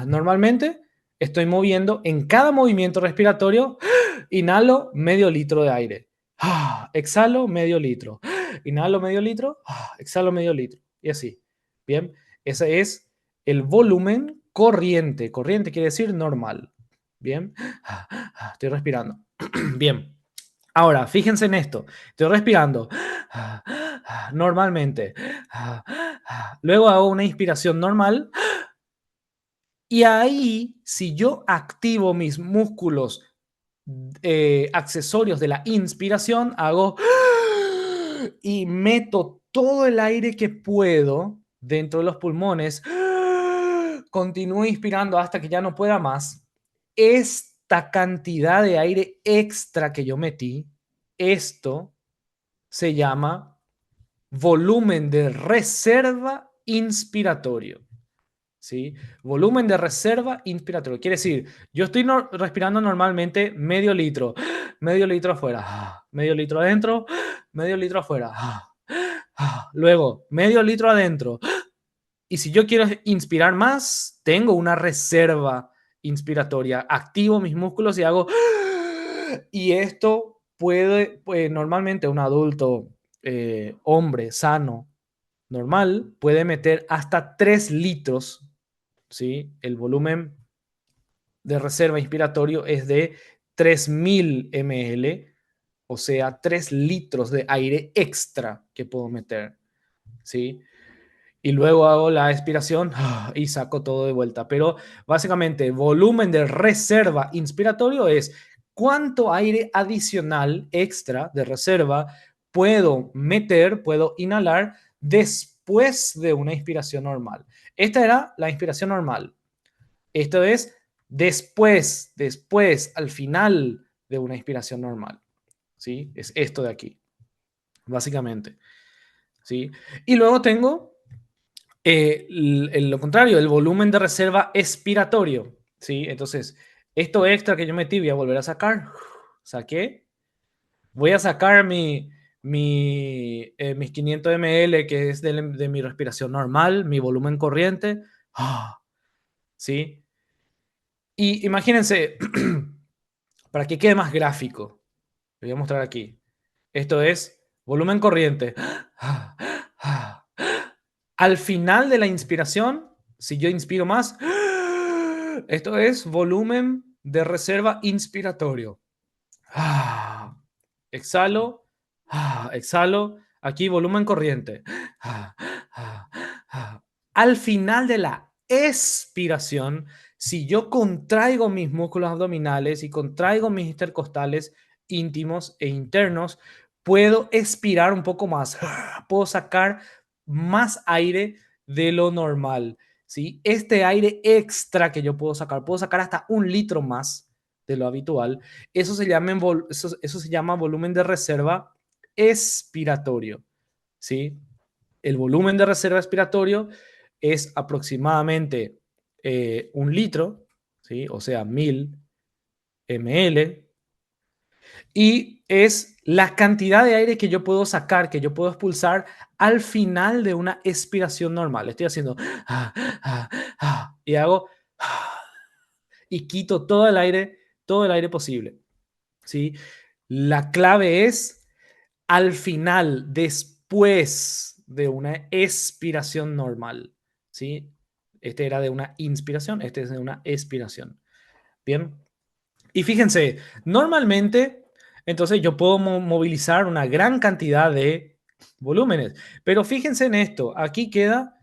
normalmente estoy moviendo en cada movimiento respiratorio, inhalo medio litro de aire, exhalo medio litro, inhalo medio litro, exhalo medio litro, y así. Bien, ese es el volumen corriente. Corriente quiere decir normal. Bien, estoy respirando. Bien. Ahora, fíjense en esto. Estoy respirando normalmente. Luego hago una inspiración normal. Y ahí, si yo activo mis músculos accesorios de la inspiración, hago y meto todo el aire que puedo dentro de los pulmones. Continúo inspirando hasta que ya no pueda más. Esta cantidad de aire extra que yo metí, esto se llama volumen de reserva inspiratorio. ¿Sí? Volumen de reserva inspiratorio. Quiere decir, yo estoy respirando normalmente medio litro afuera, medio litro adentro, medio litro afuera, luego medio litro adentro. Y si yo quiero inspirar más, tengo una reserva inspiratoria. Activo mis músculos y hago... Y esto puede, pues, normalmente un adulto, hombre sano, normal, puede meter hasta 3 litros, ¿sí? El volumen de reserva inspiratorio es de 3000 ml, o sea, 3 litros de aire extra que puedo meter, ¿sí? Y luego hago la expiración y saco todo de vuelta. Pero básicamente, volumen de reserva inspiratorio es cuánto aire adicional extra de reserva puedo meter, puedo inhalar después de una inspiración normal. Esta era la inspiración normal. Esto es Después, al final de una inspiración normal, ¿sí? Es esto de aquí, básicamente, ¿sí? Y luego tengo lo contrario, el volumen de reserva expiratorio, ¿sí? Entonces, esto extra que yo metí, voy a volver a sacar. Saqué. Voy a sacar mis 500 ml, que es de mi respiración normal, mi volumen corriente. ¿Sí? Y imagínense, para que quede más gráfico, lo voy a mostrar aquí. Esto es volumen corriente. Al final de la inspiración, si yo inspiro más, esto es volumen de reserva inspiratorio. Exhalo, exhalo. Aquí volumen corriente. Al final de la expiración, si yo contraigo mis músculos abdominales y contraigo mis intercostales íntimos e internos, puedo expirar un poco más. Puedo sacar más aire de lo normal. ¿Sí? Este aire extra que yo puedo sacar hasta 1 litro más de lo habitual. Eso se llama volumen de reserva expiratorio. ¿Sí? El volumen de reserva expiratorio es aproximadamente 1 litro, ¿sí? O sea, 1000 ml, y es la cantidad de aire que yo puedo sacar, que yo puedo expulsar al final de una expiración normal. Estoy haciendo y hago y quito todo el aire posible, ¿sí? La clave es al final, después de una expiración normal, ¿sí? Este era de una inspiración, este es de una expiración. Bien. Y fíjense, normalmente, entonces yo puedo movilizar una gran cantidad de volúmenes, pero fíjense en esto, aquí queda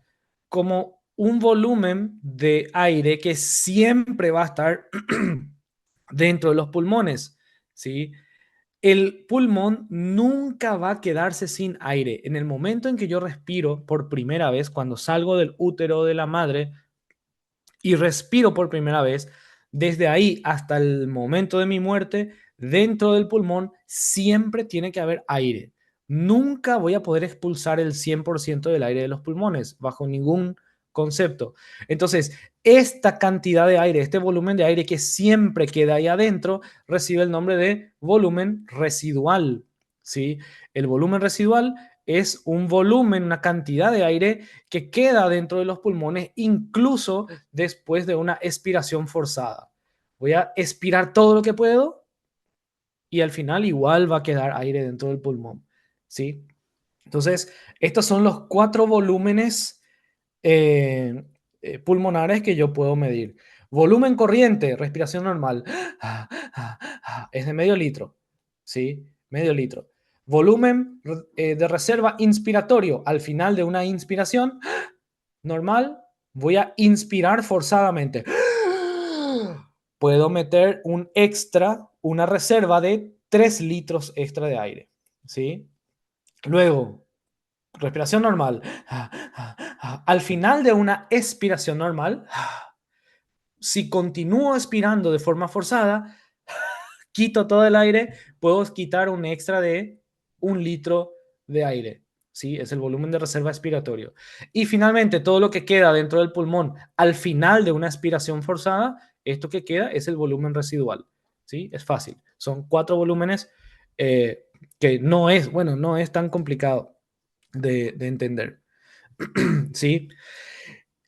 como un volumen de aire que siempre va a estar dentro de los pulmones, ¿sí? El pulmón nunca va a quedarse sin aire. En el momento en que yo respiro por primera vez, cuando salgo del útero de la madre y respiro por primera vez, desde ahí hasta el momento de mi muerte, dentro del pulmón siempre tiene que haber aire. Nunca voy a poder expulsar el 100% del aire de los pulmones, bajo ningún concepto. Entonces, esta cantidad de aire, este volumen de aire que siempre queda ahí adentro, recibe el nombre de volumen residual. ¿Sí? El volumen residual es un volumen, una cantidad de aire que queda dentro de los pulmones, incluso después de una expiración forzada. Voy a expirar todo lo que puedo y al final igual va a quedar aire dentro del pulmón. ¿Sí? Entonces, estos son los 4 volúmenes eh, pulmonares que yo puedo medir. Volumen corriente, respiración normal, es de medio litro. ¿Sí? Medio litro. Volumen de reserva inspiratorio, al final de una inspiración normal, voy a inspirar forzadamente. Puedo meter un extra, una reserva de 3 litros extra de aire. ¿Sí? Luego, respiración normal. Al final de una expiración normal, si continúo expirando de forma forzada, quito todo el aire, puedo quitar un extra de 1 litro de aire. ¿Sí? Es el volumen de reserva expiratorio. Y finalmente, todo lo que queda dentro del pulmón al final de una expiración forzada, esto que queda es el volumen residual. ¿Sí? Es fácil. Son 4 volúmenes que no es, bueno, no es tan complicado de entender. ¿Sí?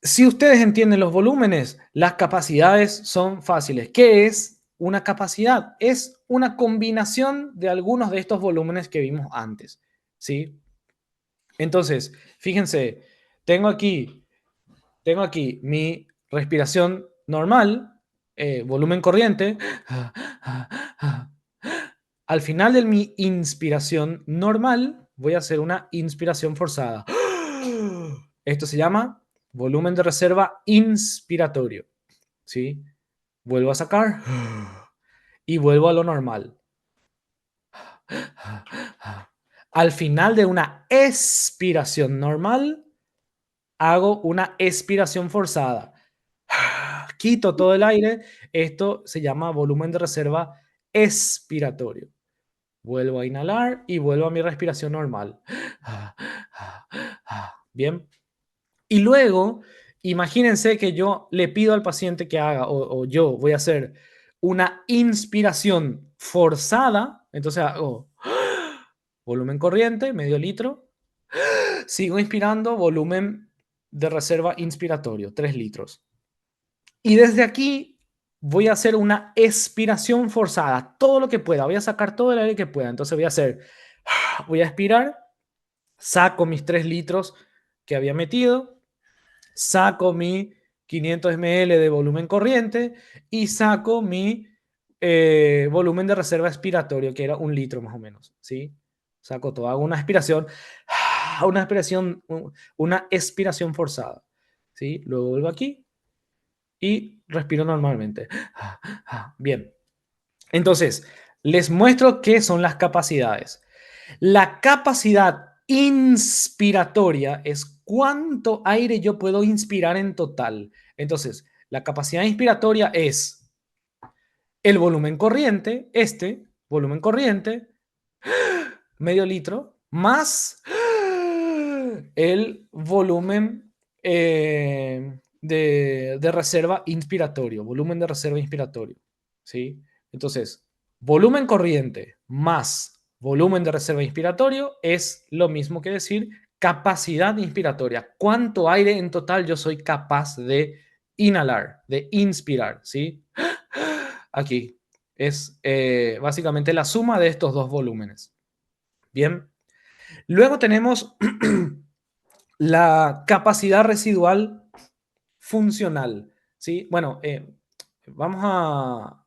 Si ustedes entienden los volúmenes, las capacidades son fáciles. ¿Qué es una capacidad? Es una combinación de algunos de estos volúmenes que vimos antes. ¿Sí? Entonces, fíjense, tengo aquí, tengo aquí mi respiración normal, volumen corriente. Al final de mi inspiración normal, voy a hacer una inspiración forzada. Esto se llama volumen de reserva inspiratorio. ¿Sí? Vuelvo a sacar y vuelvo a lo normal. Al final de una expiración normal, hago una expiración forzada. quito todo el aire, esto se llama volumen de reserva expiratorio. Vuelvo a inhalar y vuelvo a mi respiración normal. Bien. Y luego, imagínense que yo le pido al paciente que haga, o yo voy a hacer una inspiración forzada. Entonces hago volumen corriente, medio litro. Sigo inspirando, volumen de reserva inspiratorio, 3 litros. Y desde aquí voy a hacer una expiración forzada, todo lo que pueda. Voy a sacar todo el aire que pueda. Entonces voy a expirar, saco mis 3 litros que había metido, saco mi 500 ml de volumen corriente y saco mi volumen de reserva expiratorio, que era 1 litro más o menos, ¿sí? Saco todo, hago una expiración forzada, ¿sí? Luego vuelvo aquí y respiro normalmente. Bien, entonces, les muestro qué son las capacidades. La capacidad inspiratoria es cuánto aire yo puedo inspirar en total. Entonces, la capacidad inspiratoria es el volumen corriente, volumen corriente, medio litro, más el volumen de reserva inspiratorio, volumen de reserva inspiratorio. ¿Sí? Entonces, volumen corriente más volumen de reserva inspiratorio es lo mismo que decir capacidad inspiratoria. ¿Cuánto aire en total yo soy capaz de inhalar, de inspirar? ¿Sí? Aquí es básicamente la suma de estos dos volúmenes. Bien. Luego tenemos la capacidad residual funcional. ¿Sí? Bueno, vamos a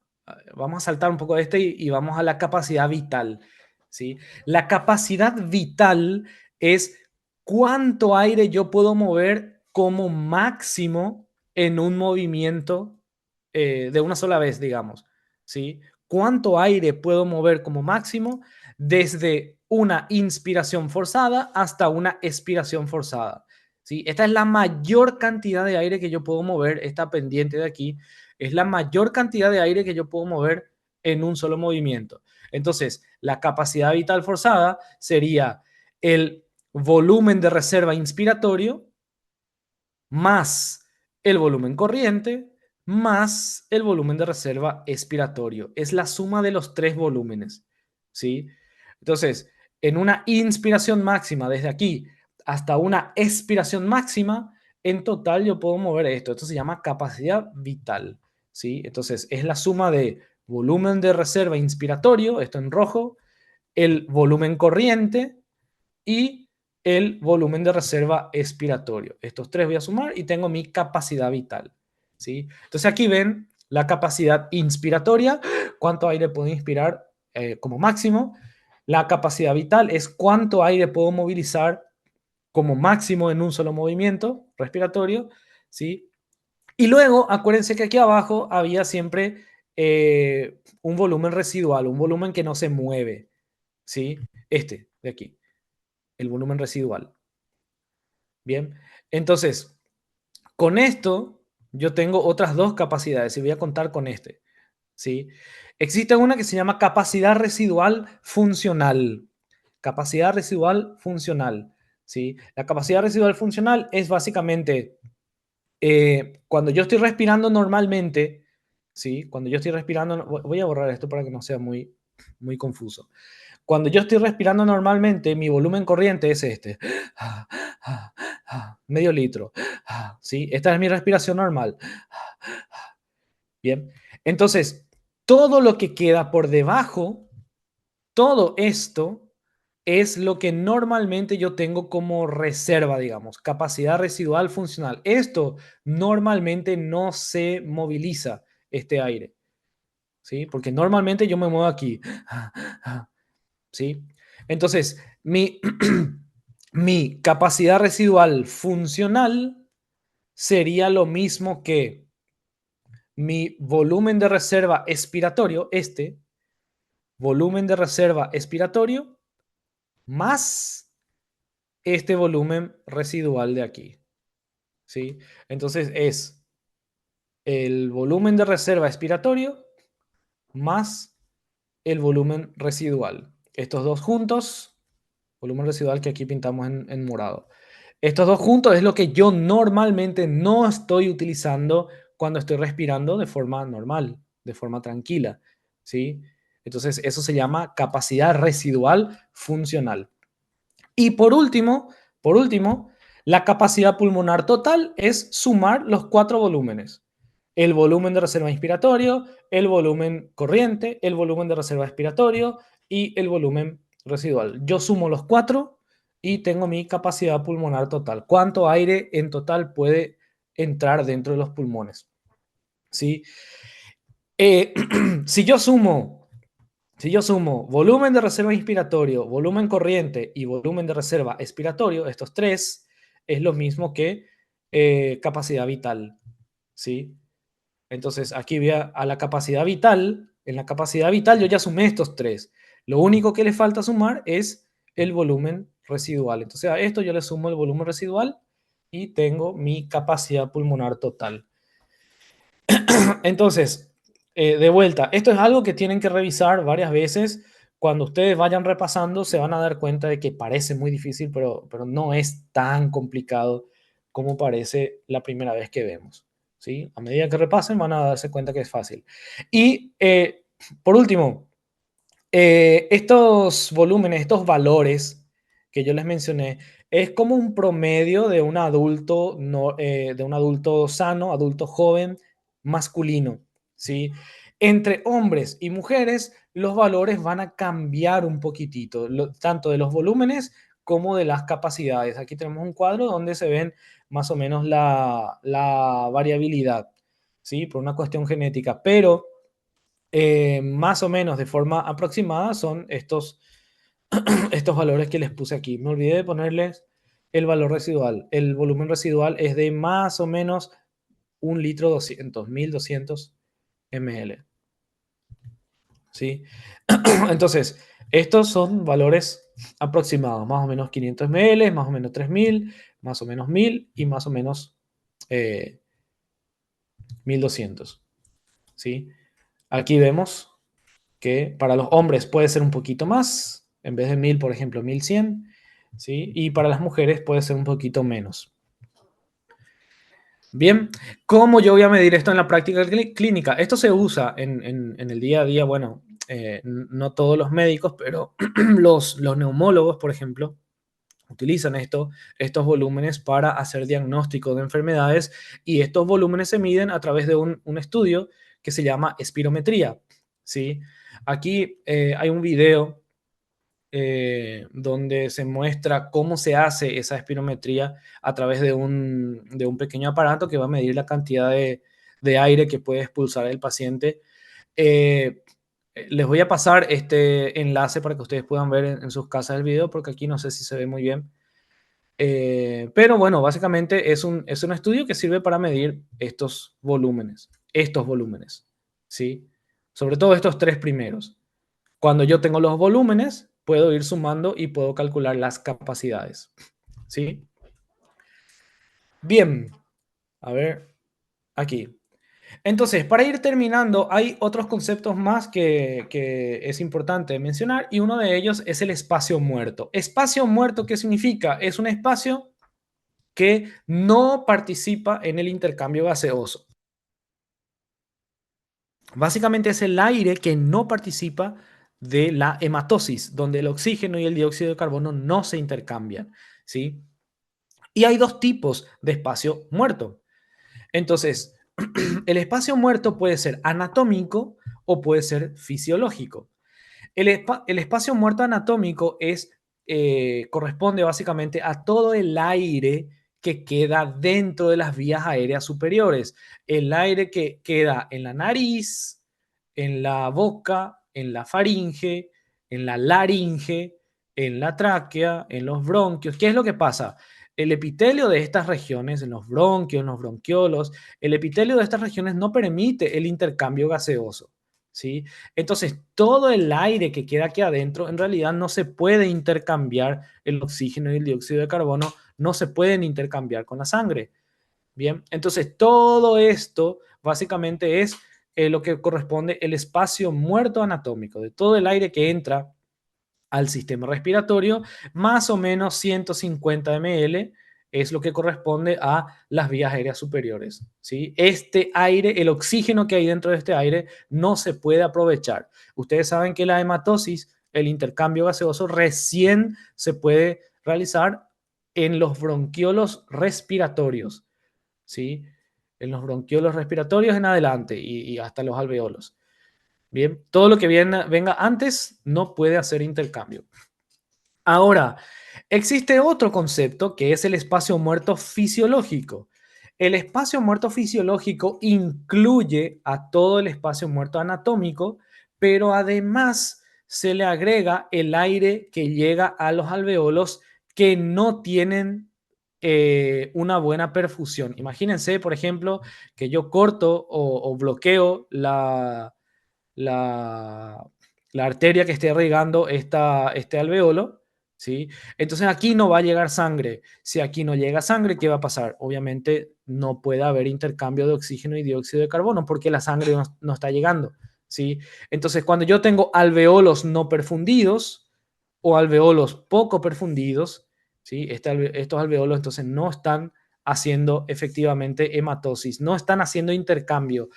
saltar un poco de este y vamos a la capacidad vital. ¿Sí? La capacidad vital es cuánto aire yo puedo mover como máximo en un movimiento de una sola vez, digamos. ¿Sí? ¿Cuánto aire puedo mover como máximo desde una inspiración forzada hasta una expiración forzada? ¿Sí? Esta es la mayor cantidad de aire que yo puedo mover, esta pendiente de aquí, es la mayor cantidad de aire que yo puedo mover en un solo movimiento. Entonces, la capacidad vital forzada sería el volumen de reserva inspiratorio más el volumen corriente más el volumen de reserva expiratorio. Es la suma de los tres volúmenes. ¿Sí? Entonces, en una inspiración máxima desde aquí hasta una expiración máxima, en total yo puedo mover esto. Esto se llama capacidad vital. ¿Sí? Entonces, es la suma de volumen de reserva inspiratorio, esto en rojo, el volumen corriente y el volumen de reserva expiratorio. Estos tres voy a sumar y tengo mi capacidad vital. ¿Sí? Entonces aquí ven la capacidad inspiratoria, cuánto aire puedo inspirar como máximo. La capacidad vital es cuánto aire puedo movilizar como máximo en un solo movimiento respiratorio. ¿Sí? Y luego, acuérdense que aquí abajo había siempre un volumen residual, un volumen que no se mueve. ¿Sí? Este de aquí, el volumen residual. Bien, entonces, con esto yo tengo otras dos capacidades y voy a contar con este. ¿Sí? Existe una que se llama capacidad residual funcional. Capacidad residual funcional. ¿Sí? La capacidad residual funcional es básicamente cuando yo estoy respirando normalmente, ¿sí? Cuando yo estoy respirando, voy a borrar esto para que no sea muy confuso. Cuando yo estoy respirando normalmente, mi volumen corriente es este. Medio litro. ¿Sí? Esta es mi respiración normal. Bien. Entonces, todo lo que queda por debajo, todo esto es lo que normalmente yo tengo como reserva, digamos, capacidad residual funcional. Esto normalmente no se moviliza, este aire, ¿sí? Porque normalmente yo me muevo aquí, ¿sí? Entonces, mi capacidad residual funcional sería lo mismo que mi volumen de reserva expiratorio, volumen de reserva expiratorio, más este volumen residual de aquí, ¿sí? Entonces es el volumen de reserva expiratorio más el volumen residual. Estos dos juntos, volumen residual que aquí pintamos en morado. Estos dos juntos es lo que yo normalmente no estoy utilizando cuando estoy respirando de forma normal, de forma tranquila, ¿sí? Entonces, eso se llama capacidad residual funcional. Y por último, la capacidad pulmonar total es sumar los cuatro volúmenes. El volumen de reserva inspiratorio, el volumen corriente, el volumen de reserva expiratorio y el volumen residual. Yo sumo los cuatro y tengo mi capacidad pulmonar total. ¿Cuánto aire en total puede entrar dentro de los pulmones? ¿Sí? Eh, si yo sumo si yo sumo volumen de reserva inspiratorio, volumen corriente y volumen de reserva expiratorio, estos tres, es lo mismo que capacidad vital, ¿sí? Entonces, aquí voy a la capacidad vital. En la capacidad vital yo ya sumé estos tres. Lo único que le falta sumar es el volumen residual. Entonces, a esto yo le sumo el volumen residual y tengo mi capacidad pulmonar total. Entonces, de vuelta, esto es algo que tienen que revisar varias veces. Cuando ustedes vayan repasando, se van a dar cuenta de que parece muy difícil, pero no es tan complicado como parece la primera vez que vemos. ¿Sí? A medida que repasen, van a darse cuenta que es fácil. Y por último, estos volúmenes, estos valores que yo les mencioné, es como un promedio de un adulto, no, de un adulto sano, adulto joven, masculino, ¿sí? Entre hombres y mujeres, los valores van a cambiar un poquitito, tanto de los volúmenes como de las capacidades. Aquí tenemos un cuadro donde se ven más o menos la variabilidad, ¿sí? Por una cuestión genética, pero más o menos de forma aproximada son estos valores que les puse aquí. Me olvidé de ponerles el valor residual. El volumen residual es de más o menos 1 litro 200, 1200 ml. ¿Sí? Entonces, estos son valores aproximados, más o menos 500 ml, más o menos 3000, más o menos 1000 y más o menos 1200. ¿Sí? Aquí vemos que para los hombres puede ser un poquito más, en vez de 1000, por ejemplo, 1100, ¿sí? Y para las mujeres puede ser un poquito menos. Bien, ¿cómo yo voy a medir esto en la práctica clínica? Esto se usa en el día a día, bueno, no todos los médicos, pero los neumólogos, por ejemplo, utilizan estos volúmenes para hacer diagnóstico de enfermedades y estos volúmenes se miden a través de un estudio que se llama espirometría, ¿sí? Aquí hay un video donde se muestra cómo se hace esa espirometría a través de un pequeño aparato que va a medir la cantidad de aire que puede expulsar el paciente. Eh, Les voy a pasar este enlace para que ustedes puedan ver en sus casas el video, porque aquí no sé si se ve muy bien. Pero bueno, básicamente es un estudio que sirve para medir estos volúmenes, ¿sí? Sobre todo estos tres primeros. Cuando yo tengo los volúmenes, puedo ir sumando y puedo calcular las capacidades, ¿sí? Bien, a ver, aquí. Entonces, para ir terminando, hay otros conceptos más que es importante mencionar y uno de ellos es el espacio muerto. Espacio muerto, ¿qué significa? Es un espacio que no participa en el intercambio gaseoso. Básicamente es el aire que no participa de la hematosis, donde el oxígeno y el dióxido de carbono no se intercambian, ¿sí? Y hay dos tipos de espacio muerto. Entonces, el espacio muerto puede ser anatómico o puede ser fisiológico. El espacio muerto anatómico corresponde básicamente a todo el aire que queda dentro de las vías aéreas superiores. El aire que queda en la nariz, en la boca, en la faringe, en la laringe, en la tráquea, en los bronquios. ¿Qué es lo que pasa? El epitelio de estas regiones, en los bronquios, en los bronquiolos, el epitelio de estas regiones no permite el intercambio gaseoso, ¿sí? Entonces, todo el aire que queda aquí adentro, en realidad no se puede intercambiar, el oxígeno y el dióxido de carbono no se pueden intercambiar con la sangre. Bien, entonces todo esto básicamente es lo que corresponde el espacio muerto anatómico de todo el aire que entra al sistema respiratorio, más o menos 150 ml es lo que corresponde a las vías aéreas superiores, ¿sí? Este aire, el oxígeno que hay dentro de este aire, no se puede aprovechar. Ustedes saben que la hematosis, el intercambio gaseoso, recién se puede realizar en los bronquiolos respiratorios, ¿sí? En los bronquiolos respiratorios en adelante y hasta los alveolos. Bien, todo lo que venga antes no puede hacer intercambio. Ahora, existe otro concepto que es el espacio muerto fisiológico. El espacio muerto fisiológico incluye a todo el espacio muerto anatómico, pero además se le agrega el aire que llega a los alveolos que no tienen una buena perfusión. Imagínense, por ejemplo, que yo corto o bloqueo la, la arteria que esté irrigando este alveolo, ¿sí? Entonces aquí no va a llegar sangre. Si aquí no llega sangre, ¿qué va a pasar? Obviamente no puede haber intercambio de oxígeno y dióxido de carbono porque la sangre no está llegando, ¿sí? Entonces cuando yo tengo alveolos no perfundidos o alveolos poco perfundidos, ¿sí? Estos alveolos entonces no están haciendo efectivamente hematosis, no están haciendo intercambio.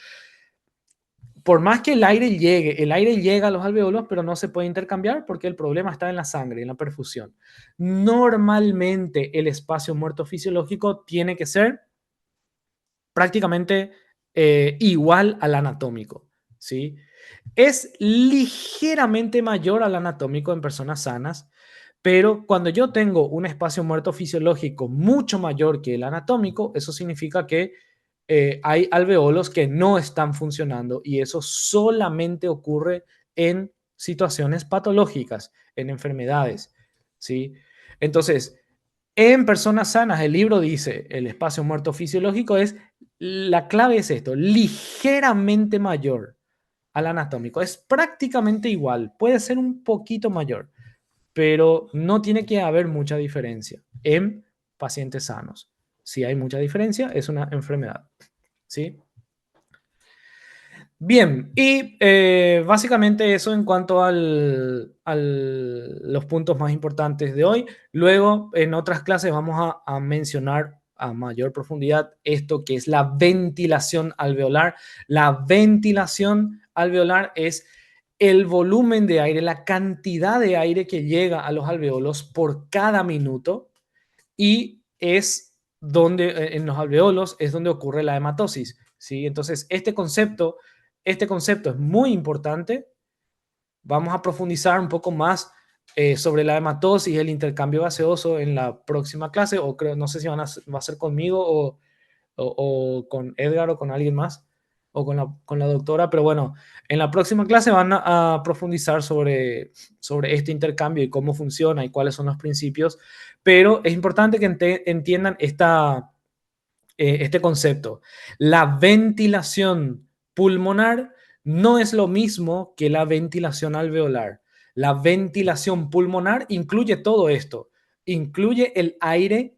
Por más que el aire llega a los alveolos, pero no se puede intercambiar porque el problema está en la sangre, en la perfusión. Normalmente el espacio muerto fisiológico tiene que ser prácticamente igual al anatómico, ¿sí? Es ligeramente mayor al anatómico en personas sanas, pero cuando yo tengo un espacio muerto fisiológico mucho mayor que el anatómico, eso significa que hay alveolos que no están funcionando y eso solamente ocurre en situaciones patológicas, en enfermedades, ¿sí? Entonces, en personas sanas, el libro dice, el espacio muerto fisiológico la clave es esto, ligeramente mayor al anatómico. Es prácticamente igual, puede ser un poquito mayor, pero no tiene que haber mucha diferencia en pacientes sanos. Si hay mucha diferencia, es una enfermedad, ¿sí? Bien, y básicamente eso en cuanto los puntos más importantes de hoy. Luego, en otras clases vamos a mencionar a mayor profundidad esto que es la ventilación alveolar. La ventilación alveolar es el volumen de aire, la cantidad de aire que llega a los alveolos por cada minuto y es donde en los alveolos es donde ocurre la hematosis, ¿sí? Entonces, este concepto es muy importante. Vamos a profundizar un poco más sobre la hematosis y el intercambio gaseoso en la próxima clase, o creo, no sé si va a ser conmigo o con Edgar o con alguien más, o con la doctora, pero bueno, en la próxima clase van a profundizar sobre este intercambio y cómo funciona y cuáles son los principios, pero es importante que entiendan este concepto. La ventilación pulmonar no es lo mismo que la ventilación alveolar. La ventilación pulmonar incluye todo esto, incluye el aire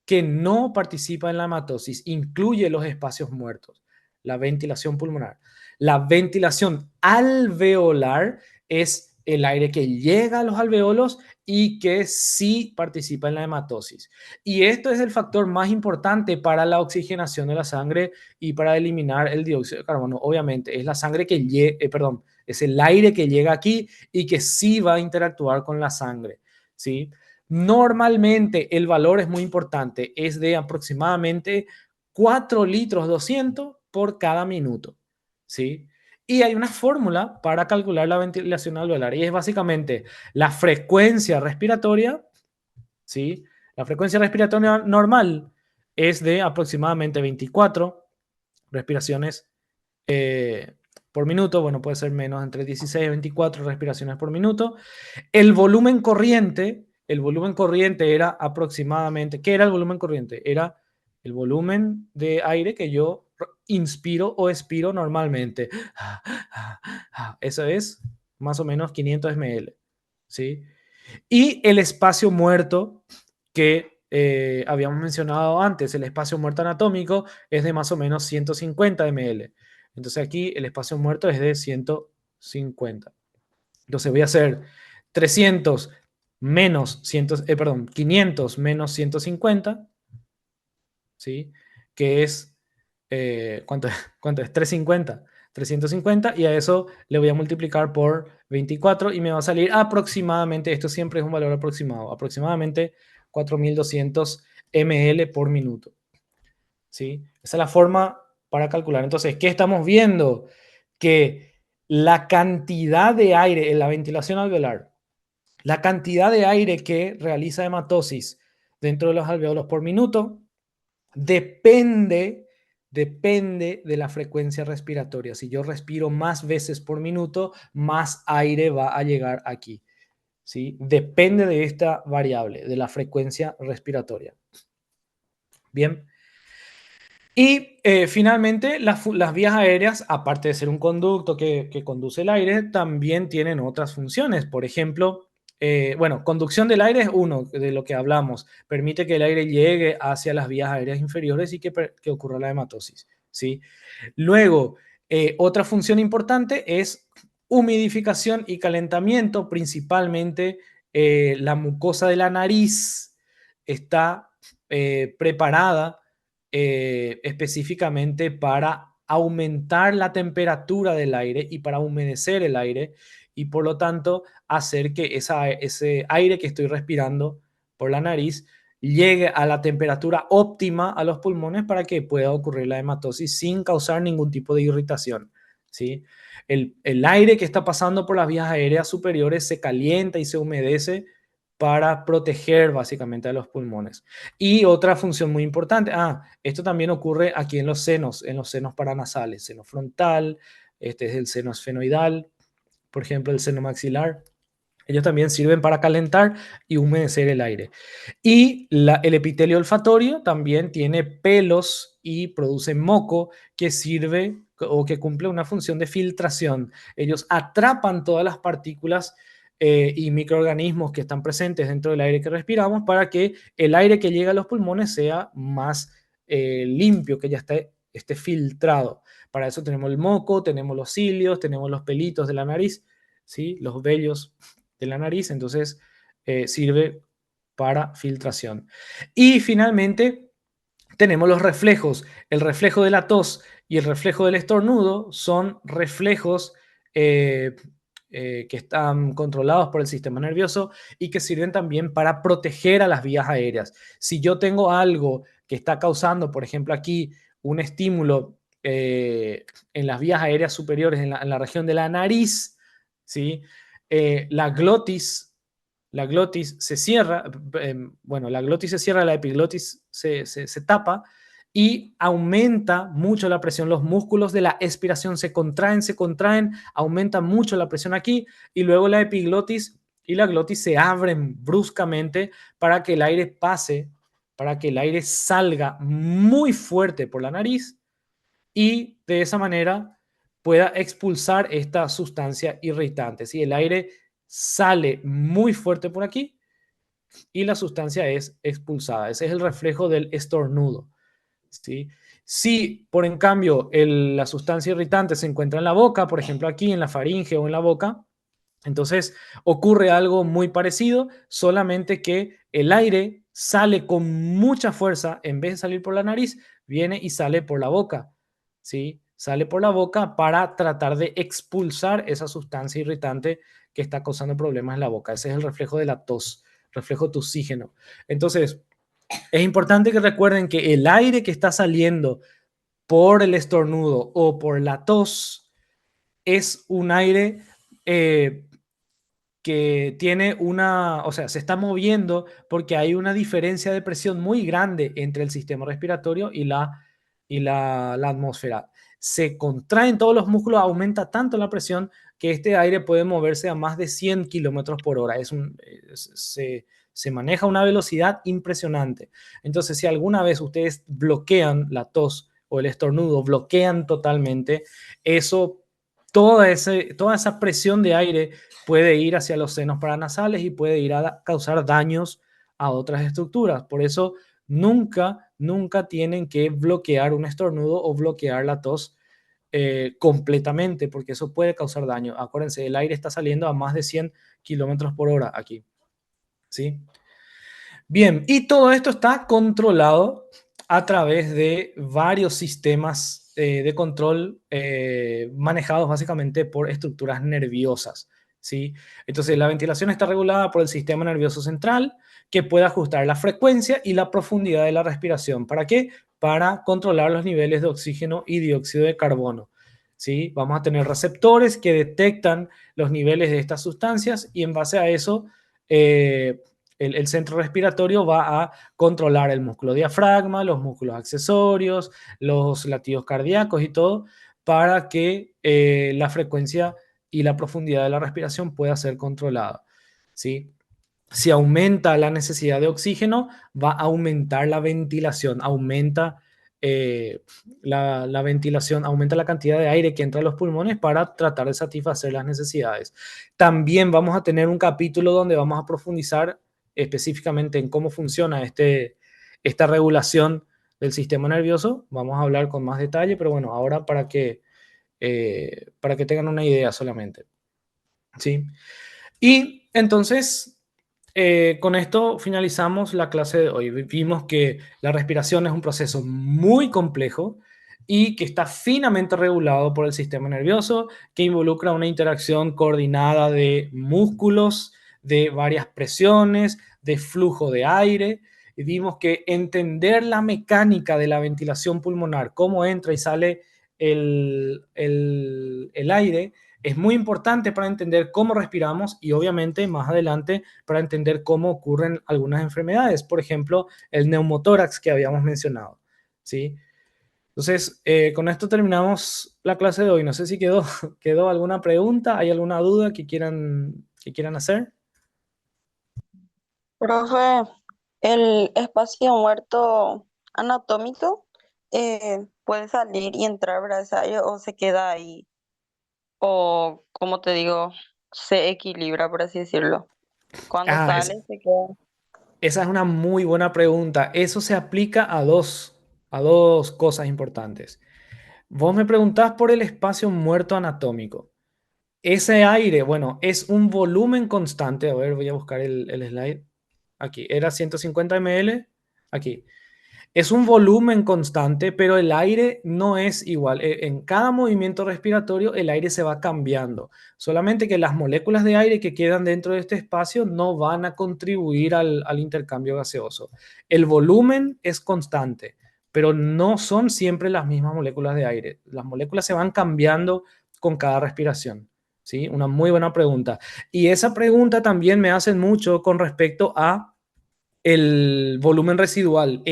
que no participa en la hematosis, incluye los espacios muertos, la ventilación pulmonar. La ventilación alveolar es el aire que llega a los alveolos y que sí participa en la hematosis. Y esto es el factor más importante para la oxigenación de la sangre y para eliminar el dióxido de carbono. Obviamente, es la sangre que perdón, es el aire que llega aquí y que sí va a interactuar con la sangre, ¿sí? Normalmente el valor es muy importante, es de aproximadamente 4 litros 200 por cada minuto, ¿sí? Y hay una fórmula para calcular la ventilación alveolar y es básicamente la frecuencia respiratoria, ¿sí? La frecuencia respiratoria normal es de aproximadamente 24 respiraciones por minuto, bueno, puede ser menos, entre 16 y 24 respiraciones por minuto. El volumen corriente era aproximadamente, ¿qué era el volumen corriente? Era el volumen de aire que yo inspiro o expiro normalmente. Eso es más o menos 500 ml, ¿sí? Y el espacio muerto que habíamos mencionado antes, el espacio muerto anatómico es de más o menos 150 ml. Entonces aquí el espacio muerto es de 150. Entonces voy a hacer 300 menos 100, perdón, 500 menos 150, ¿sí? Que es, ¿cuánto, cuánto es? 350. 350 y a eso le voy a multiplicar por 24 y me va a salir aproximadamente, esto siempre es un valor aproximado, aproximadamente 4200 ml por minuto, ¿sí? Esa es la forma para calcular. Entonces, ¿qué estamos viendo? Que la cantidad de aire en la ventilación alveolar, la cantidad de aire que realiza hematosis dentro de los alveolos por minuto depende, depende de la frecuencia respiratoria. Si yo respiro más veces por minuto, más aire va a llegar aquí, ¿sí? Depende de esta variable, de la frecuencia respiratoria. Bien. Y finalmente, las vías aéreas, aparte de ser un conducto que conduce el aire, también tienen otras funciones. Por ejemplo, bueno, conducción del aire es uno de lo que hablamos. Permite que el aire llegue hacia las vías aéreas inferiores y que ocurra la hematosis, ¿sí? Luego, otra función importante es humidificación y calentamiento, principalmente la mucosa de la nariz está preparada específicamente para aumentar la temperatura del aire y para humedecer el aire y por lo tanto hacer que ese aire que estoy respirando por la nariz llegue a la temperatura óptima a los pulmones para que pueda ocurrir la hematosis sin causar ningún tipo de irritación, ¿sí? El aire que está pasando por las vías aéreas superiores se calienta y se humedece para proteger básicamente a los pulmones. Y otra función muy importante, esto también ocurre aquí en los senos paranasales, seno frontal, este es el seno esfenoidal, por ejemplo, el seno maxilar. Ellos también sirven para calentar y humedecer el aire. Y el epitelio olfatorio también tiene pelos y produce moco que sirve o que cumple una función de filtración. Ellos atrapan todas las partículas y microorganismos que están presentes dentro del aire que respiramos para que el aire que llega a los pulmones sea más limpio, que ya esté filtrado. Para eso tenemos el moco, tenemos los cilios, tenemos los pelitos de la nariz, ¿sí? Los vellos de la nariz, entonces sirve para filtración. Y finalmente tenemos los reflejos. El reflejo de la tos y el reflejo del estornudo son reflejos eh, que están controlados por el sistema nervioso y que sirven también para proteger a las vías aéreas. Si yo tengo algo que está causando, por ejemplo, aquí un estímulo en las vías aéreas superiores, en la región de la nariz, ¿sí? La glotis se cierra, bueno, la glotis se cierra, la epiglotis se tapa y aumenta mucho la presión. Los músculos de la expiración se contraen, aumenta mucho la presión aquí y luego la epiglotis y la glotis se abren bruscamente para que el aire pase, para que el aire salga muy fuerte por la nariz y de esa manera pueda expulsar esta sustancia irritante. Si el aire sale muy fuerte por aquí y la sustancia es expulsada. Ese es el reflejo del estornudo, ¿sí? Si, por en cambio, la sustancia irritante se encuentra en la boca, por ejemplo aquí en la faringe o en la boca, entonces ocurre algo muy parecido, solamente que el aire sale con mucha fuerza, en vez de salir por la nariz, viene y sale por la boca, ¿sí? Sale por la boca para tratar de expulsar esa sustancia irritante que está causando problemas en la boca. Ese es el reflejo de la tos, reflejo tosígeno. Entonces, es importante que recuerden que el aire que está saliendo por el estornudo o por la tos es un aire que tiene o sea, se está moviendo porque hay una diferencia de presión muy grande entre el sistema respiratorio y la atmósfera. Se contraen todos los músculos, aumenta tanto la presión que este aire puede moverse a más de 100 kilómetros por hora. Se maneja a una velocidad impresionante. Entonces, si alguna vez ustedes bloquean la tos o el estornudo, bloquean totalmente, eso, toda esa presión de aire puede ir hacia los senos paranasales y puede ir a causar daños a otras estructuras. Por eso nunca, nunca tienen que bloquear un estornudo o bloquear la tos completamente, porque eso puede causar daño. Acuérdense, el aire está saliendo a más de 100 kilómetros por hora aquí, ¿sí? Bien, y todo esto está controlado a través de varios sistemas de control manejados básicamente por estructuras nerviosas, ¿sí? Entonces, la ventilación está regulada por el sistema nervioso central, que puede ajustar la frecuencia y la profundidad de la respiración. ¿Para qué? Para controlar los niveles de oxígeno y dióxido de carbono, ¿sí? Vamos a tener receptores que detectan los niveles de estas sustancias y en base a eso el centro respiratorio va a controlar el músculo diafragma, los músculos accesorios, los latidos cardíacos y todo, para que la frecuencia y la profundidad de la respiración pueda ser controlada, ¿sí? Si aumenta la necesidad de oxígeno, va a aumentar la ventilación, la ventilación, aumenta la cantidad de aire que entra a los pulmones para tratar de satisfacer las necesidades. También vamos a tener un capítulo donde vamos a profundizar específicamente en cómo funciona esta regulación del sistema nervioso. Vamos a hablar con más detalle, pero bueno, ahora para que tengan una idea solamente. ¿Sí? Y entonces, con esto finalizamos la clase de hoy. Vimos que la respiración es un proceso muy complejo y que está finamente regulado por el sistema nervioso, que involucra una interacción coordinada de músculos, de varias presiones, de flujo de aire. Y vimos que entender la mecánica de la ventilación pulmonar, cómo entra y sale el aire, es muy importante para entender cómo respiramos y obviamente más adelante para entender cómo ocurren algunas enfermedades, por ejemplo, el neumotórax que habíamos mencionado, ¿sí? Entonces, con esto terminamos la clase de hoy. No sé si quedó alguna pregunta, ¿hay alguna duda que quieran hacer? Profe, ¿el espacio muerto anatómico puede salir y entrar, ¿verdad? O se queda ahí? O, como te digo, se equilibra, por así decirlo. Cuando Ah, sale, se queda. esa es una muy buena pregunta. Eso se aplica a dos cosas importantes. Vos me preguntás por el espacio muerto anatómico. Ese aire, bueno, es un volumen constante. A ver, voy a buscar el slide. Aquí, era 150 ml. Aquí. Es un volumen constante, pero el aire no es igual. En cada movimiento respiratorio, el aire se va cambiando. Solamente que las moléculas de aire que quedan dentro de este espacio no van a contribuir al intercambio gaseoso. El volumen es constante, pero no son siempre las mismas moléculas de aire. Las moléculas se van cambiando con cada respiración. ¿Sí? Una muy buena pregunta. Y esa pregunta también me hacen mucho con respecto a el volumen residual,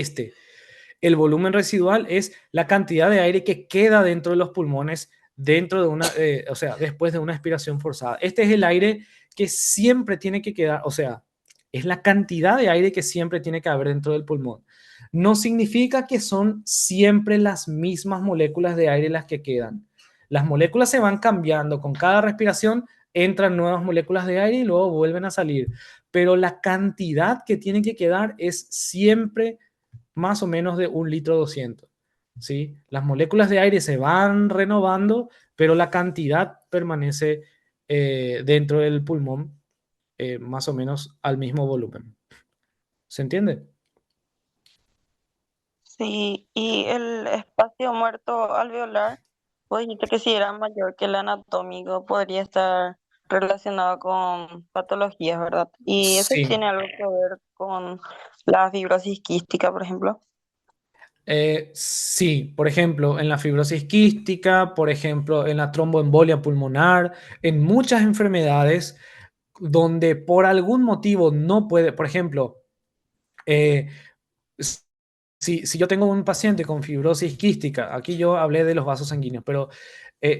el volumen residual es la cantidad de aire que queda dentro de los pulmones o sea, después de una expiración forzada. Este es el aire que siempre tiene que quedar, o sea, es la cantidad de aire que siempre tiene que haber dentro del pulmón. No significa que son siempre las mismas moléculas de aire las que quedan. Las moléculas se van cambiando con cada respiración, entran nuevas moléculas de aire y luego vuelven a salir. Pero la cantidad que tiene que quedar es siempre más o menos de 1,2 litros. ¿Sí? Las moléculas de aire se van renovando, pero la cantidad permanece dentro del pulmón más o menos al mismo volumen. ¿Se entiende? Sí, y el espacio muerto alveolar, vos dijiste que si era mayor que el anatómico, podría estar relacionado con patologías, ¿verdad? Y eso Sí. tiene algo que ver con la fibrosis quística, por ejemplo. Sí, por ejemplo, en la fibrosis quística, por ejemplo, en la tromboembolia pulmonar, en muchas enfermedades donde por algún motivo no puede, por ejemplo, eh, si yo tengo un paciente con fibrosis quística, aquí yo hablé de los vasos sanguíneos, pero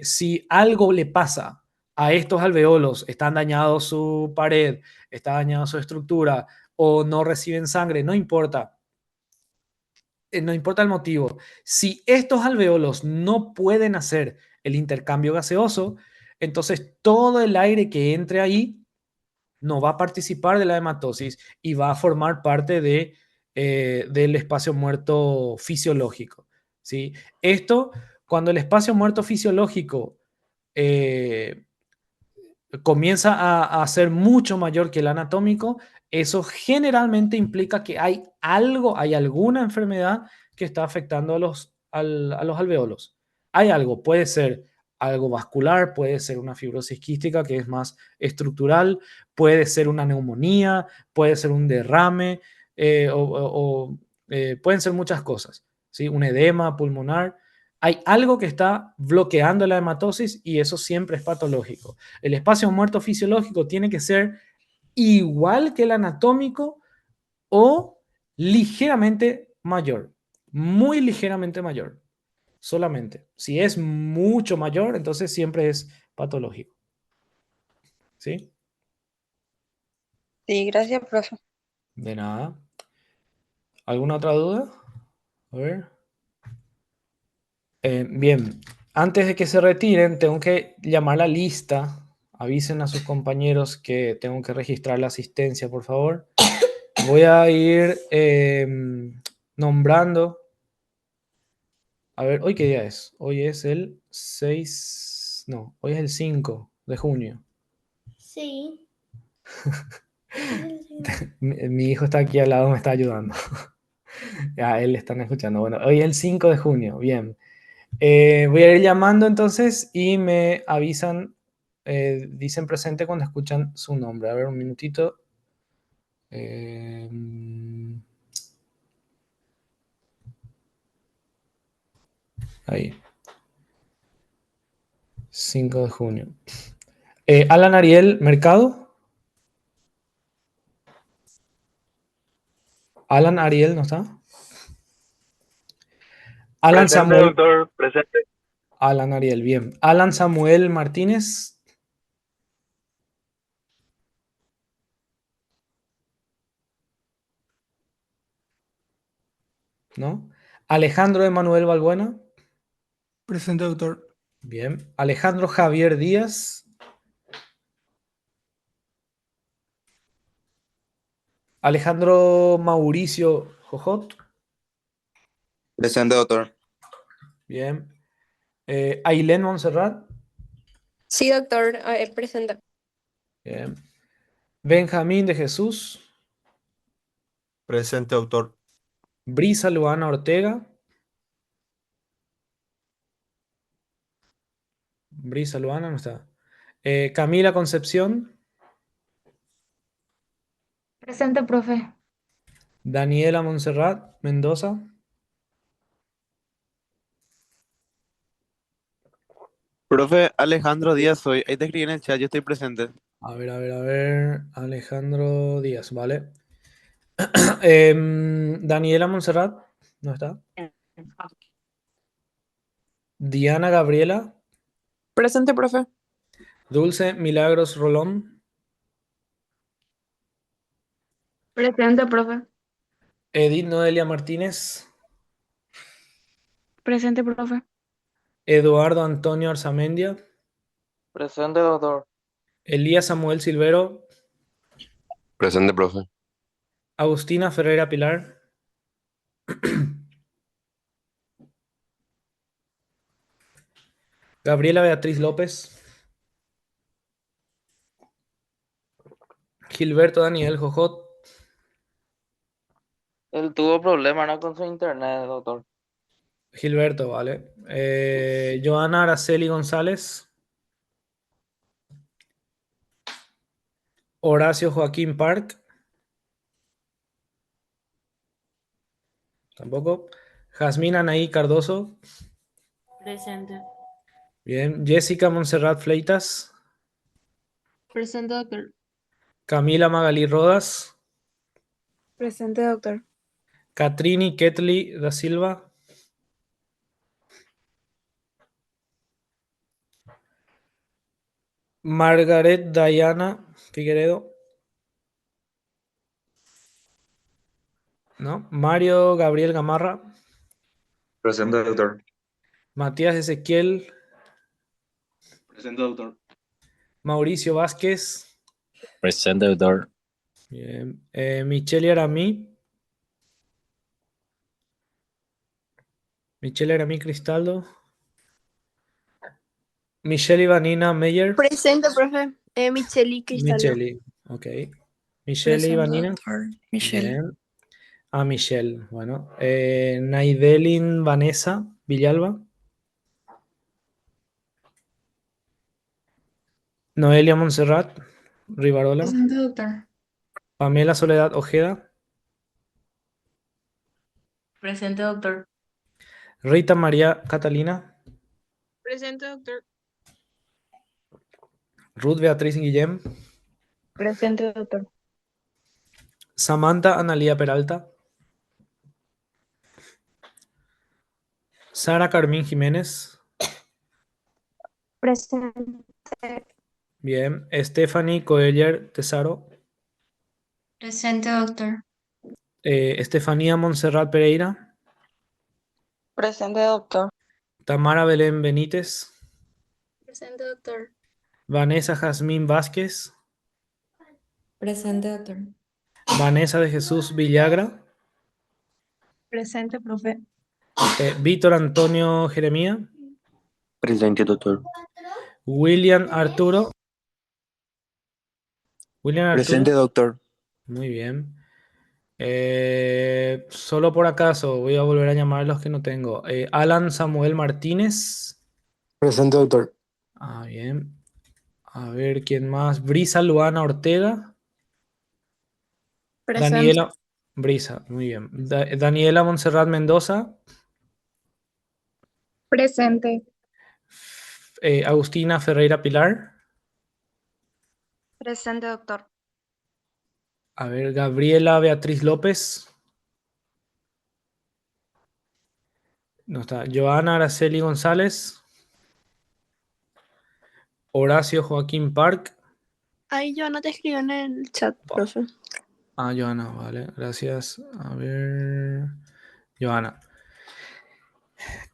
si algo le pasa a estos alveolos, están dañados su pared, está dañada su estructura o no reciben sangre, no importa, no importa el motivo. Si estos alveolos no pueden hacer el intercambio gaseoso, entonces todo el aire que entre ahí no va a participar de la hematosis y va a formar parte del espacio muerto fisiológico, ¿sí? Esto, cuando el espacio muerto fisiológico eh, comienza a ser mucho mayor que el anatómico, eso generalmente implica que hay algo, hay alguna enfermedad que está afectando a los alveolos. Hay algo, puede ser algo vascular, puede ser una fibrosis quística que es más estructural, puede ser una neumonía, puede ser un derrame, pueden ser muchas cosas, ¿sí? Un edema pulmonar. Hay algo que está bloqueando la hematosis y eso siempre es patológico. El espacio muerto fisiológico tiene que ser igual que el anatómico o ligeramente mayor, muy ligeramente mayor, solamente. Si es mucho mayor, entonces siempre es patológico. ¿Sí? Sí, gracias, profe. De nada. ¿Alguna otra duda? A ver. Bien, antes de que se retiren, tengo que llamar la lista. Avisen a sus compañeros que tengo que registrar la asistencia, por favor. Voy a ir nombrando. A ver, ¿hoy qué día es? Hoy es el 6. No, hoy es el 5 de junio. Sí. Mi hijo está aquí al lado, me está ayudando. A él le están escuchando. Bueno, hoy es el 5 de junio. Bien. Voy a ir llamando entonces y me avisan, dicen presente cuando escuchan su nombre. A ver, un minutito. Eh, ahí, 5 de junio. Alan Ariel Mercado. Alan Ariel, ¿no está? Alan Presente, Samuel. doctor, presente. Alan Ariel, bien. Alan Samuel Martínez. ¿No? Alejandro Emanuel Balbuena. Presente, doctor. Bien. Alejandro Javier Díaz. Alejandro Mauricio Jojot. Presente, doctor. Bien. Ailén Montserrat. Sí, doctor, presenta. Bien. Benjamín de Jesús. Presente, doctor. Brisa Luana Ortega. Brisa Luana no está. Camila Concepción. Presente, profe. Daniela Montserrat Mendoza. Profe Alejandro Díaz soy. Ahí te escribí en el chat, yo estoy presente. A ver, a ver, a ver. Alejandro Díaz, vale. Daniela Montserrat no está. Diana Gabriela. Presente, profe. Dulce Milagros Rolón. Presente, profe. Edith Noelia Martínez. Presente, profe. Eduardo Antonio Arzamendia. Presente, doctor. Elías Samuel Silvero. Presente, profe. Agustina Ferreira Pilar. Gabriela Beatriz López. Gilberto Daniel Jojot. Él tuvo problemas, ¿no? Con su internet, doctor. Gilberto, vale. Joana Araceli González. Horacio Joaquín Park. Tampoco. Jazmín Anaí Cardoso. Presente. Bien. Jessica Montserrat Fleitas. Presente, doctor. Camila Magalí Rodas. Presente, doctor. Catrini Ketli da Silva. Margaret Diana Figueredo. ¿No? Mario Gabriel Gamarra. Presente, doctor. Matías Ezequiel. Presente, doctor. Mauricio Vázquez. Presente, doctor. Bien. Michelle Aramí. Michelle Aramí Cristaldo. Michelle Ivanina Meyer. Presente, profe. Micheli Cristaldo. Michelle, ok. Michelle Presente, Ivanina. doctor. Michelle. Bien. Ah, Michelle, bueno. Naidelin Vanessa Villalba. Noelia Montserrat Rivarola. Presente, doctor. Pamela Soledad Ojeda. Presente, doctor. Rita María Catalina. Presente, doctor. Ruth Beatriz Guillem. Presente, doctor. Samantha Analía Peralta. Sara Carmín Jiménez. Presente. Bien. Stephanie Coelher Tesaro. Presente, doctor. Estefanía Montserrat Pereira. Presente, doctor. Tamara Belén Benítez. Presente, doctor. Vanessa Jazmín Vázquez. Presente, doctor. Vanessa de Jesús Villagra. Presente, profe. Víctor Antonio Jeremía. Presente, doctor. William Arturo. William Arturo. Presente, doctor. Muy bien. Solo por acaso voy a volver a llamar a los que no tengo. Alan Samuel Martínez. Presente, doctor. Ah, bien. A ver, ¿quién más? Brisa Luana Ortega. Presente. Daniela. Brisa, muy bien. Daniela Montserrat Mendoza. Presente. Agustina Ferreira Pilar. Presente, doctor. A ver, Gabriela Beatriz López. No está. Joana Araceli González. Horacio Joaquín Park. Ahí yo no te escribo en el chat, profe. Ah, Joana, vale, gracias. A ver. Joana.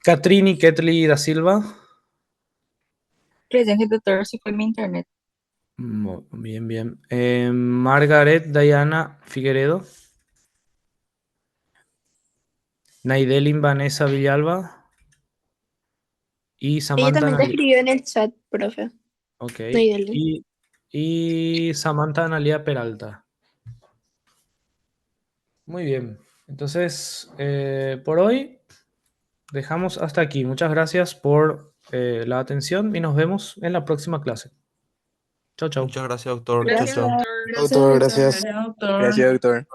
Catrini Ketli da Silva. Presente, doctor. Si fue mi internet. Bien, bien. Margaret Diana Figueredo. Naidelin Vanessa Villalba. Y Ella Samantha también te Analia. escribió en el chat, profe. Ok. Naidelin. Y Samantha Analia Peralta. Muy bien. Entonces, por hoy dejamos hasta aquí. Muchas gracias por la atención y nos vemos en la próxima clase. Chau, chau. Muchas gracias, doctor. Chao, Gracias, chao. doctor. Doctor, gracias. Gracias, doctor. Gracias, doctor.